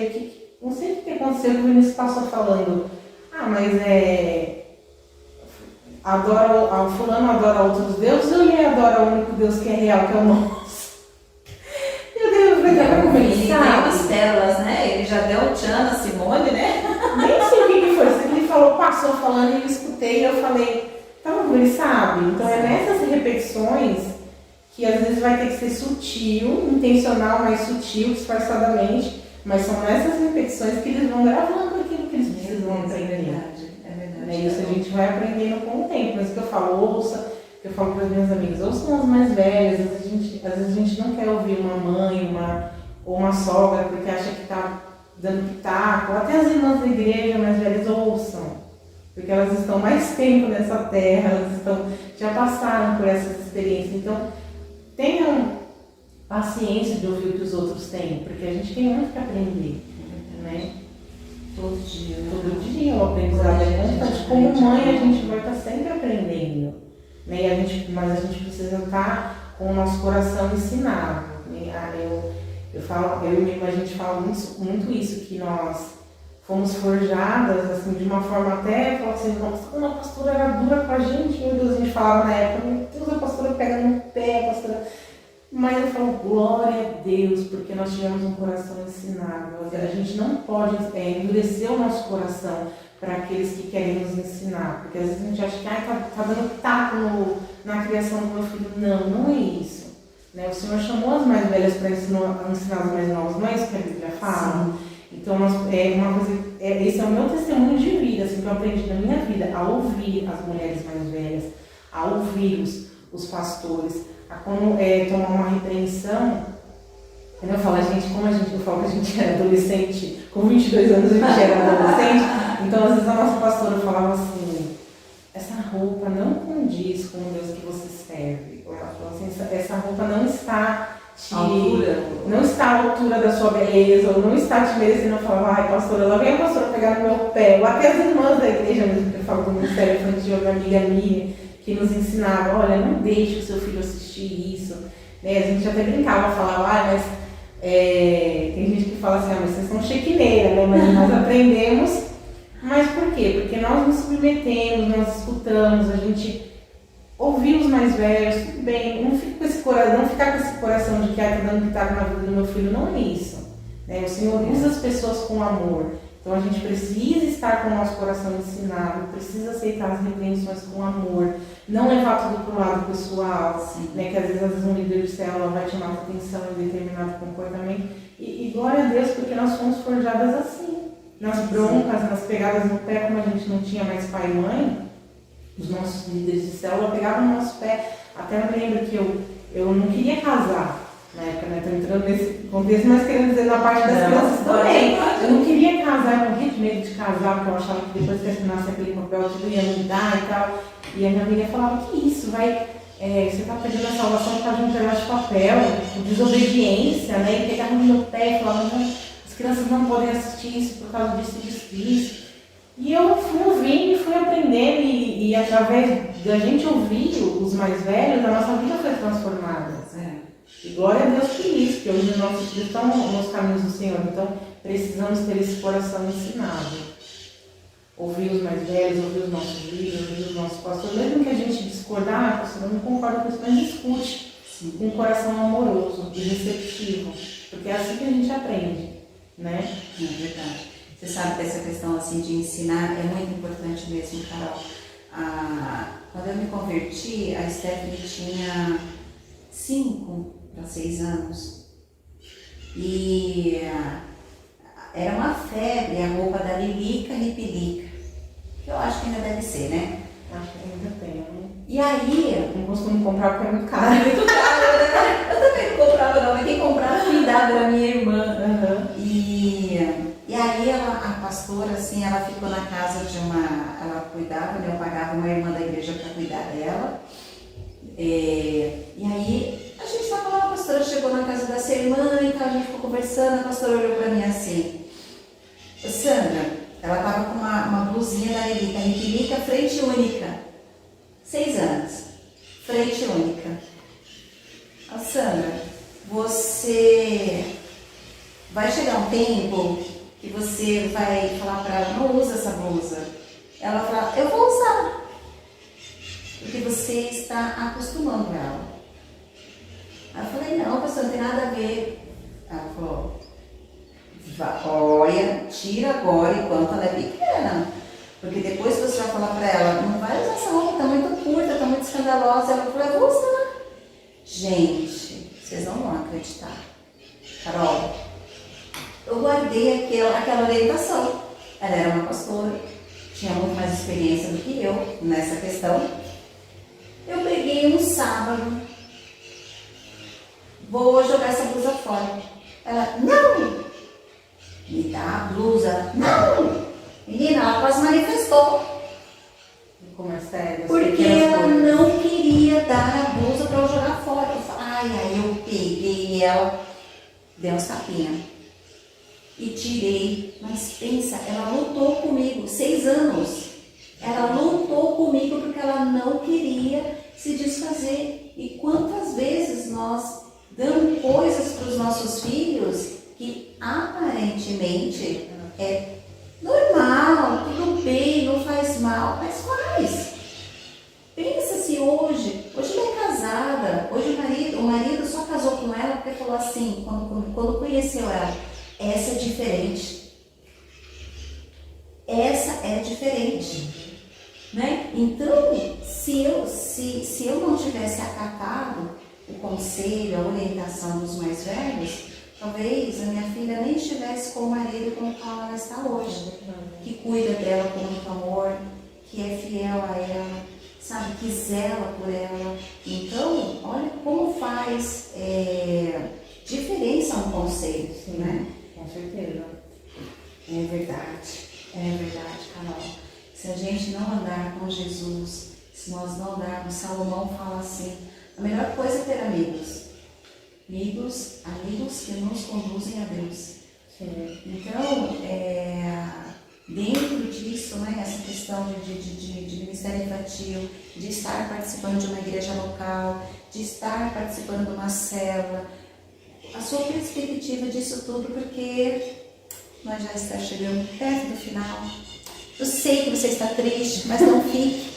[SPEAKER 2] o que aconteceu, que o Vinícius passou falando, mas fulano adora outros deuses, ou ele adora o único Deus que é real, que é o nosso? Meu Deus, vai dar pra começar.
[SPEAKER 1] Ele deu as telas, né? Ele já deu o tchan na Simone, né?
[SPEAKER 2] Nem sei o que foi, ele falou, passou falando, e eu escutei, e eu falei, tá bom, ele sabe? Então é nessas repetições que às vezes vai ter que ser sutil, intencional, mas sutil, disfarçadamente, mas são nessas repetições que eles vão gravando aquilo que eles precisam aprender. É isso a gente vai aprendendo com o tempo. Mas que eu falo, que eu falo para as minhas amigas, ouçam as mais velhas. Às vezes a gente não quer ouvir uma mãe ou uma sogra porque acha que está dando pitaco. Até as irmãs da igreja mais velhas ouçam, porque elas estão mais tempo nessa terra, já passaram por essas experiências. Então, tenham paciência de ouvir o que os outros têm, porque a gente tem muito que aprender, né?
[SPEAKER 1] Todo dia
[SPEAKER 2] o aprendizado é constante. Como mãe, a gente vai estar sempre aprendendo, né? Mas a gente precisa estar com o nosso coração ensinado, né? Eu e minha irmã, a gente fala muito isso, que nós fomos forjadas, assim, de uma forma até, fala assim, nossa, quando a pastora era dura com a gente, meu Deus, a gente falava na época, meu Deus, a pastora pega no pé, a pastora... Mas eu falo, glória a Deus, porque nós tivemos um coração ensinado. A gente não pode endurecer o nosso coração para aqueles que querem nos ensinar, porque às vezes a gente acha que tá dando taco na criação do meu filho. Não é isso. Né? O Senhor chamou as mais velhas para ensinar as mais novas, não é isso que a Bíblia fala? Sim. Então, esse é o meu testemunho de vida, assim, que eu aprendi na minha vida, a ouvir as mulheres mais velhas, a ouvir os pastores, a como tomar uma repreensão. Quando eu falo eu falo que a gente era adolescente, com 22 anos a gente era adolescente, então às vezes a nossa pastora falava assim, essa roupa não condiz com o Deus que você serve. Ela falou assim, essa roupa não está à altura da sua beleza, ou não está te merecendo. Eu falava, pastora, ela vem a pastora pegar no meu pé, ou até as irmãs da igreja mesmo, que eu falo do Ministério Infantil, uma amiga minha, que nos ensinava, olha, não deixe o seu filho assistir isso. Né? A gente até brincava, falava, mas tem gente que fala assim, mas vocês são chequineira, né? Mas nós aprendemos. Mas por quê? Porque nós nos submetemos, nós escutamos, a gente ouviu os mais velhos, tudo bem, não ficar com esse coração de que tá dando pitaco na vida do meu filho, não é isso. Né? O Senhor usa as pessoas com amor. Então a gente precisa estar com o nosso coração ensinado, precisa aceitar as repreensões com amor, não levar tudo para o lado pessoal, né? Que às vezes um líder de célula vai chamar a atenção em determinado comportamento. E glória a Deus, porque nós fomos forjadas assim. nas broncas, nas pegadas no pé, como a gente não tinha mais pai e mãe, os nossos líderes de célula pegavam no nosso pé. Até eu lembro que eu não queria casar na época, né? Tô entrando nesse contexto, mas querendo dizer na parte das crianças também. Eu não queria casar, eu morria de medo de casar, porque eu achava que depois que assinasse aquele papel tudo ia mudar e tal. E a minha amiga falava, que isso, você tá perdendo a salvação por causa de um pedaço de papel, por desobediência, né? E pegava no meu pé e falava, não, as crianças não podem assistir isso por causa disso e disso. E eu fui ouvindo e fui aprendendo, e através da gente ouvir os mais velhos, a nossa vida foi transformada. E glória a Deus por isso, porque hoje os nossos filhos estão nos caminhos do Senhor, então precisamos ter esse coração ensinado. Ouvir os mais velhos, ouvir os nossos líderes, ouvir os nossos pastores, mesmo que a gente discordar, pastor, eu não concordo com isso, mas discute. Sim. Com um coração amoroso e receptivo, porque é assim que a gente aprende, né?
[SPEAKER 1] É verdade. Você sabe que essa questão assim, de ensinar é muito importante mesmo, Carol. Quando eu me converti, a Stephanie tinha 5 para 6 anos. E era uma febre a roupa da Lilica e Pilica. Eu acho que ainda deve ser, né?
[SPEAKER 2] Acho que ainda tem.
[SPEAKER 1] E aí...
[SPEAKER 2] não costumo comprar porque é muito caro.
[SPEAKER 1] É muito caro, né? Eu também não comprava não, mas quem comprava cuidava era minha irmã. E aí a pastora, assim, ela ficou na casa de ela cuidava, né? Eu pagava uma irmã da igreja para cuidar dela. E aí a gente estava lá, a pastora chegou na casa dessa irmã e tal, a gente ficou conversando, a pastora olhou para mim assim, Sandra, ela estava com uma blusinha da Lilica, Lilica, frente única, 6 anos, frente única. Sandra, você vai chegar um tempo que você vai falar para ela, não usa essa blusa. Ela fala, eu vou usar. Porque você está acostumando ela. Aí eu falei, não, pastor, não tem nada a ver. Ela falou, olha, tira agora enquanto ela é pequena. Porque depois você vai falar para ela, não vai usar essa roupa, tá muito curta, tá muito escandalosa. Ela falou, eu vou usar. Gente, vocês não vão acreditar. Carol, eu guardei aquela orientação. Ela era uma pastora, tinha muito mais experiência do que eu nessa questão. Eu peguei um sábado, vou jogar essa blusa fora. Ela, não! Me dá a blusa. Não! Menina, ela quase manifestou.
[SPEAKER 2] Como é sério?
[SPEAKER 1] Porque ela não queria dar a blusa para eu jogar fora. Eu falei, aí eu peguei ela, dei uns tapinhas e tirei. Mas pensa, ela lutou comigo, 6 anos. Ela lutou comigo porque ela não queria se desfazer. E quantas vezes nós damos coisas para os nossos filhos que aparentemente é normal, tudo bem, não faz mal, mas faz. Pensa se hoje ela é casada, hoje o marido só casou com ela porque falou assim, quando conheceu ela, essa é diferente. Essa é diferente. Né? Então, se eu não tivesse acatado o conselho, a orientação dos mais velhos, talvez a minha filha nem estivesse com o marido com o qual ela está hoje, que cuida dela com muito amor, que é fiel a ela, sabe, que zela por ela. Então, olha como faz diferença um conselho, né?
[SPEAKER 2] Com certeza.
[SPEAKER 1] É verdade, Carol. Se a gente não andar com Jesus, se nós não andarmos, Salomão fala assim, a melhor coisa é ter amigos que nos conduzem a Deus. Sim. Então, dentro disso, né, essa questão de ministério infantil, de estar participando de uma igreja local, de estar participando de uma célula, a sua perspectiva disso tudo, porque nós já estamos chegando perto do final. Eu sei que você está triste, mas não fique.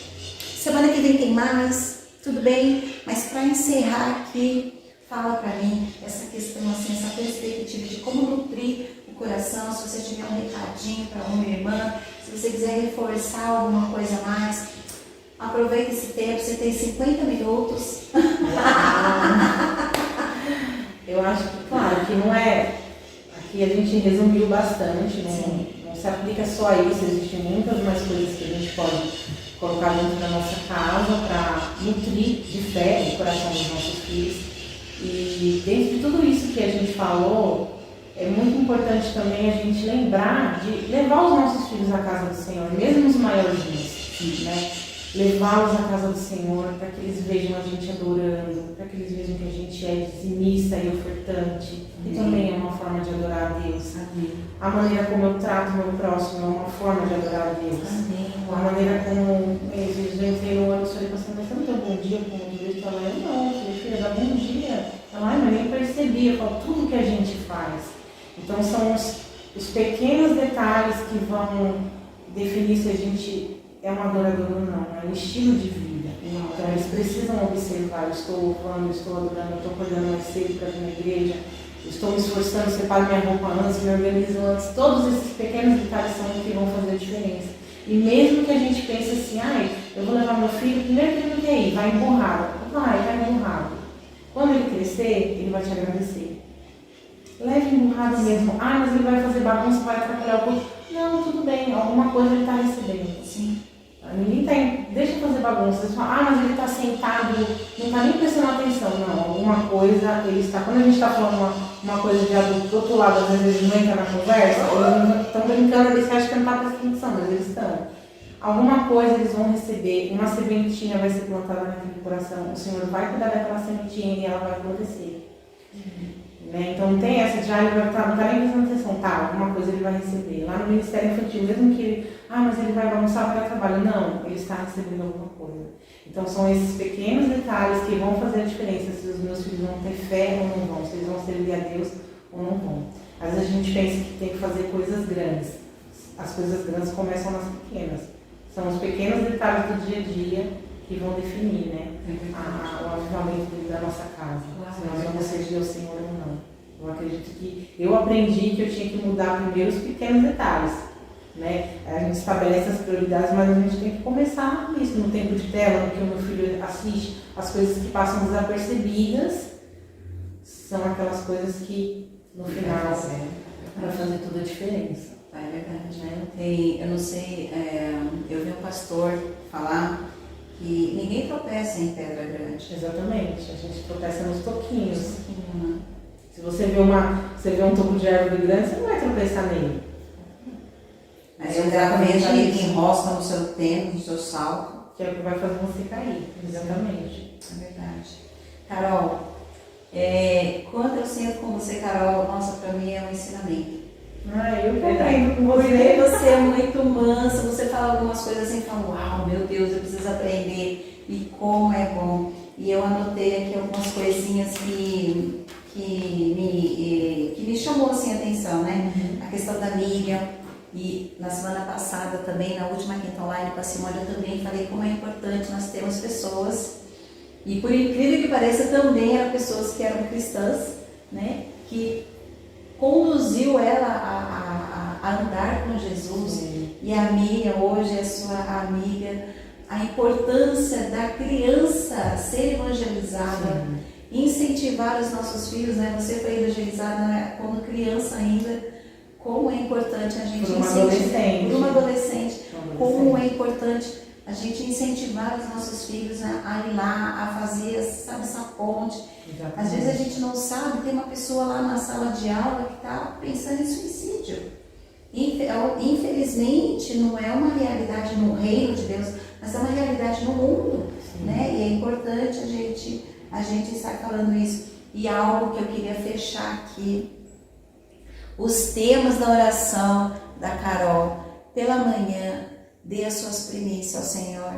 [SPEAKER 1] Semana que vem tem mais, tudo bem? Mas para encerrar aqui, fala para mim essa questão, assim, essa perspectiva de como nutrir o coração. Se você tiver um recadinho para uma irmã, se você quiser reforçar alguma coisa a mais, aproveita esse tempo, você tem 50 minutos.
[SPEAKER 2] Eu acho que, claro, que não é... Aqui a gente resumiu bastante, não se aplica só a isso, existem muitas mais coisas que a gente pode colocar dentro da nossa casa para nutrir de fé o coração dos nossos filhos. E dentro de tudo isso que a gente falou, é muito importante também a gente lembrar de levar os nossos filhos à casa do Senhor, mesmo os maiorzinhos, né? Levá-los à casa do Senhor para que eles vejam a gente adorando, para que eles vejam que a gente é dizimista e ofertante, que também é uma forma de adorar a Deus.
[SPEAKER 1] Amém.
[SPEAKER 2] A maneira como eu trato o meu próximo é uma forma de adorar a Deus.
[SPEAKER 1] Amém.
[SPEAKER 2] A maneira como às vezes eu entrei no ônibus e falei para você, mas você não tem um bom dia com o motorista? Ela falou, não, filha, dá bom dia. Ela, mas nem percebi. Eu falo, tudo que a gente faz. Então são os pequenos detalhes que vão definir se a gente é um adorador ou não, é um estilo de vida. Então eles precisam observar, eu estou louvando, eu estou adorando, eu estou acordando mais cedo para vir na igreja, eu estou me esforçando, separo minha roupa antes, me organizo antes. Todos esses pequenos detalhes são o que vão fazer a diferença. E mesmo que a gente pense assim, ai, eu vou levar meu filho, primeiro que ele não quer ir, vai emburrado. Vai emburrado. Quando ele crescer, ele vai te agradecer. Leve emburrado mesmo. Ah, mas ele vai fazer bagunça, vai atrapalhar o curso. Não, tudo bem, alguma coisa ele está recebendo.
[SPEAKER 1] Sim.
[SPEAKER 2] Ninguém tá, deixa eu fazer bagunça. Eles falam, mas ele está sentado, não está nem prestando atenção. Não, alguma coisa ele está. Quando a gente está falando uma coisa de adulto do outro lado, às vezes eles não entram na conversa, eles estão brincando, eles acham que não está prestando atenção, mas eles estão. Alguma coisa eles vão receber, uma sementinha vai ser plantada naquele coração. O Senhor vai cuidar daquela sementinha e ela vai florescer. Né? Então não tem essa de, ele vai estar, não está nem prestando atenção, tá, alguma coisa ele vai receber. Lá no Ministério Infantil, mesmo que ele, mas ele vai bagunçar para trabalho. Não, ele está recebendo alguma coisa. Então são esses pequenos detalhes que vão fazer a diferença se os meus filhos vão ter fé ou não vão, se eles vão servir a Deus ou não vão. Às vezes a gente pensa que tem que fazer coisas grandes. As coisas grandes começam nas pequenas. São os pequenos detalhes do dia a dia que vão definir, né, o avivamento da nossa casa. Se nós vamos servir ao Senhor ou não. Eu acredito que eu aprendi que eu tinha que mudar primeiro os pequenos detalhes. Né? A gente estabelece as prioridades, mas a gente tem que começar isso no tempo de tela, no que o meu filho assiste, as coisas que passam desapercebidas são aquelas coisas que no final vai fazer toda a diferença.
[SPEAKER 1] É verdade, né? Eu não sei, eu vi um pastor falar que ninguém tropeça em pedra grande.
[SPEAKER 2] Exatamente, a gente tropeça nos toquinhos. Se você vê um toco de árvore grande, você não vai tropeçar nele.
[SPEAKER 1] Mas exatamente ele enrosca no seu tênis, no seu salto.
[SPEAKER 2] Que é o que vai fazer você cair. Exatamente.
[SPEAKER 1] É verdade. Carol, quando eu sinto com você, Carol, nossa, pra mim é um ensinamento.
[SPEAKER 2] Eu aprendo com você.
[SPEAKER 1] Porque você é muito mansa, você fala algumas coisas assim, fala, uau, meu Deus, eu preciso aprender. E como é bom. E eu anotei aqui algumas coisinhas que me chamou assim a atenção, né? A questão da Miriam. E na semana passada também, na última quinta online com a Simone, eu também falei como é importante nós termos pessoas, e por incrível que pareça, também eram pessoas que eram cristãs, né? Que conduziu ela a andar com Jesus. Sim. E a Miriam hoje é sua amiga. A importância da criança ser evangelizada, sim, incentivar os nossos filhos, né? Você foi evangelizada, né, quando criança ainda. Como é importante a gente
[SPEAKER 2] incentivar,
[SPEAKER 1] por uma adolescente, como é importante a gente incentivar os nossos filhos a ir lá, a fazer, sabe, essa ponte. Exatamente. Às vezes a gente não sabe, tem uma pessoa lá na sala de aula que está pensando em suicídio. Infelizmente não é uma realidade no reino de Deus, mas é uma realidade no mundo, né? E é importante a gente estar falando isso. E algo que eu queria fechar aqui, os temas da oração da Carol. Pela manhã, dê as suas primícias ao Senhor.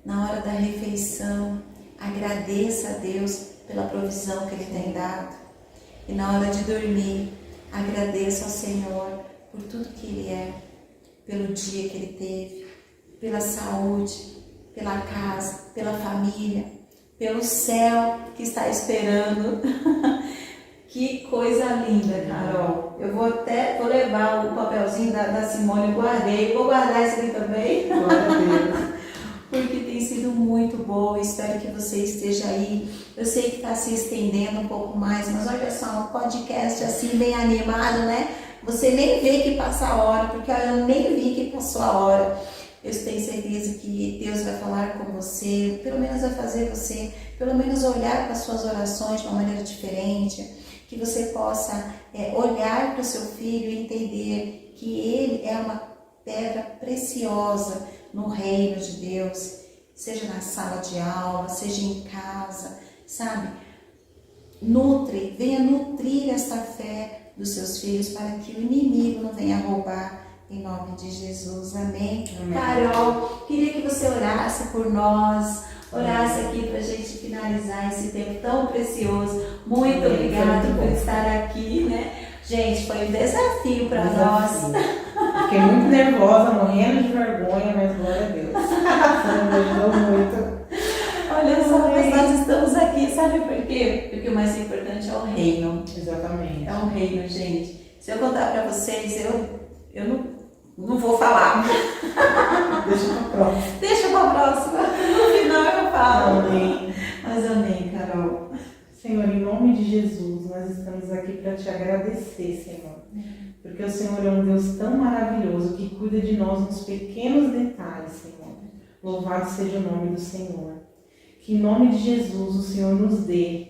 [SPEAKER 1] Na hora da refeição, agradeça a Deus pela provisão que Ele tem dado. E na hora de dormir, agradeça ao Senhor por tudo que Ele é, pelo dia que Ele teve, pela saúde, pela casa, pela família, pelo céu que está esperando. Que coisa linda, Carol. Eu vou levar o papelzinho da Simone, eu guardei. Vou guardar esse aqui também.
[SPEAKER 2] Glória a Deus.
[SPEAKER 1] Porque tem sido muito bom. Espero que você esteja aí. Eu sei que está se estendendo um pouco mais, mas olha só, um podcast assim, bem animado, né? você nem vê que passa a hora, porque eu nem vi que passou a hora. Eu tenho certeza que Deus vai falar com você, pelo menos vai fazer você, pelo menos olhar para as suas orações de uma maneira diferente, que você possa olhar para o seu filho e entender que ele é uma pedra preciosa no reino de Deus, seja na sala de aula, seja em casa, sabe? Venha nutrir essa fé dos seus filhos para que o inimigo não venha roubar, em nome de Jesus, amém?
[SPEAKER 2] Amém.
[SPEAKER 1] Carol, queria que você orasse por nós, orasse aqui para a gente finalizar esse tempo tão precioso. Muito obrigada por estar aqui, né? Gente, foi um desafio para nós.
[SPEAKER 2] Fiquei muito nervosa, morrendo de vergonha, mas glória a Deus. Você me ajudou muito.
[SPEAKER 1] Olha só, mas nós estamos aqui, sabe por quê? Porque o mais importante é o reino.
[SPEAKER 2] Exatamente.
[SPEAKER 1] É o reino, gente. Se eu contar para vocês, eu não vou falar.
[SPEAKER 2] Deixa pra próxima.
[SPEAKER 1] Deixa pra próxima. No final eu falo.
[SPEAKER 2] Amém.
[SPEAKER 1] Mas amém, Carol.
[SPEAKER 2] Senhor, em nome de Jesus, nós estamos aqui para te agradecer, Senhor. Porque o Senhor é um Deus tão maravilhoso que cuida de nós nos pequenos detalhes, Senhor. Louvado seja o nome do Senhor. Que em nome de Jesus o Senhor nos dê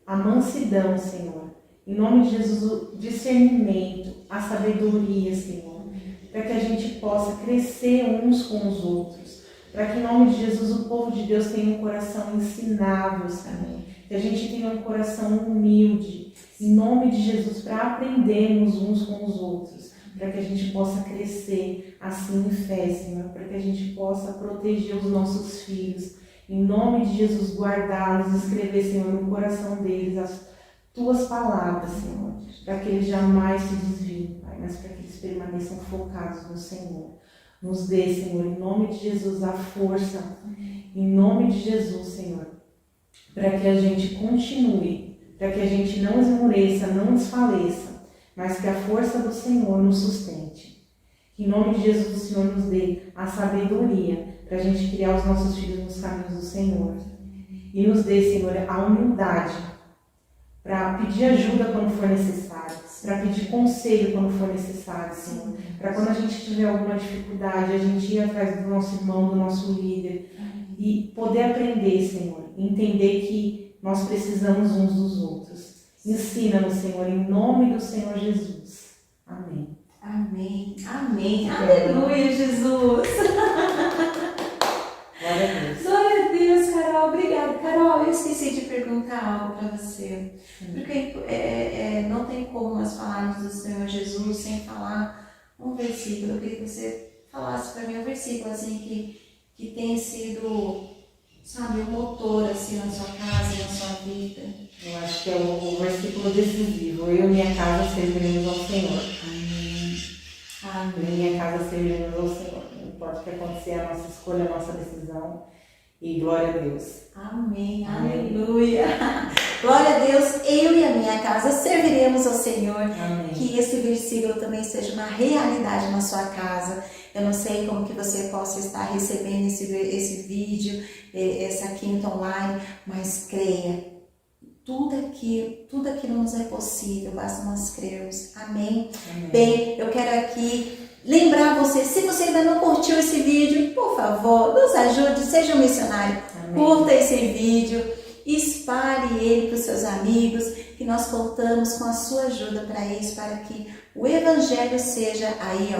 [SPEAKER 2] a mansidão, Senhor. Em nome de Jesus o discernimento, a sabedoria, Senhor. Para que a gente possa crescer uns com os outros. Para que em nome de Jesus o povo de Deus tenha um coração ensinável, Senhor. Que a gente tenha um coração humilde. Em nome de Jesus, para aprendermos uns com os outros. Para que a gente possa crescer assim em fé, Senhor. Para que a gente possa proteger os nossos filhos. Em nome de Jesus, guardá-los, escrever, Senhor, no coração deles as tuas palavras, Senhor. Para que eles jamais se desviem, Pai, mas para que eles permaneçam focados no Senhor. Nos dê, Senhor, em nome de Jesus, a força. Em nome de Jesus, Senhor. Para que a gente continue, para que a gente não esmoreça, não desfaleça, mas que a força do Senhor nos sustente. Que em nome de Jesus o Senhor nos dê a sabedoria para a gente criar os nossos filhos nos caminhos do Senhor. E nos dê, Senhor, a humildade para pedir ajuda quando for necessário, para pedir conselho quando for necessário, Senhor. Para quando a gente tiver alguma dificuldade, a gente ir atrás do nosso irmão, do nosso líder e poder aprender, Senhor, entender que nós precisamos uns dos outros. Ensina-nos, Senhor, em nome do Senhor Jesus. Amém.
[SPEAKER 1] Amém. Amém. Aleluia, Jesus.
[SPEAKER 2] Glória a Deus.
[SPEAKER 1] Glória a Deus, Carol. Obrigada. Carol, eu esqueci de perguntar algo para você. Porque não tem como nós falarmos do Senhor Jesus sem falar um versículo. Eu queria que você falasse para mim um versículo assim que tem sido, sabe, um motor assim na sua casa, na sua vida.
[SPEAKER 2] Eu acho que é o versículo decisivo. Eu e minha casa serviremos ao Senhor.
[SPEAKER 1] Amém.
[SPEAKER 2] Eu e minha casa serviremos ao Senhor. Não importa o que acontecer, a nossa escolha, a nossa decisão. E glória a Deus.
[SPEAKER 1] Amém.
[SPEAKER 2] Amém.
[SPEAKER 1] Aleluia. Glória a Deus. Eu e a minha casa serviremos ao Senhor.
[SPEAKER 2] Amém.
[SPEAKER 1] Que esse versículo também seja uma realidade na sua casa. Eu não sei como que você possa estar recebendo esse vídeo, essa quinta online, mas creia. Tudo aqui nos é possível, basta nós crermos. Amém?
[SPEAKER 2] Amém.
[SPEAKER 1] Bem, eu quero aqui lembrar você, se você ainda não curtiu esse vídeo, por favor, nos ajude, seja um missionário.
[SPEAKER 2] Amém.
[SPEAKER 1] Curta esse vídeo, espalhe ele para os seus amigos, que nós contamos com a sua ajuda para isso, para que o Evangelho seja aí,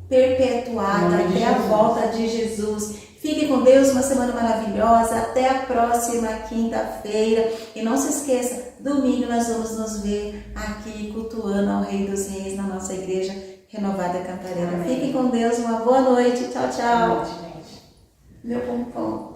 [SPEAKER 1] perpetuado até a volta de Jesus. Fique com Deus, uma semana maravilhosa, até a próxima quinta-feira. E não se esqueça, domingo nós vamos nos ver aqui cultuando ao Rei dos Reis na nossa igreja Renovada Cantareira.
[SPEAKER 2] Amém.
[SPEAKER 1] Fique com Deus, uma boa noite, tchau, tchau.
[SPEAKER 2] Boa noite, gente.
[SPEAKER 1] Meu pompom.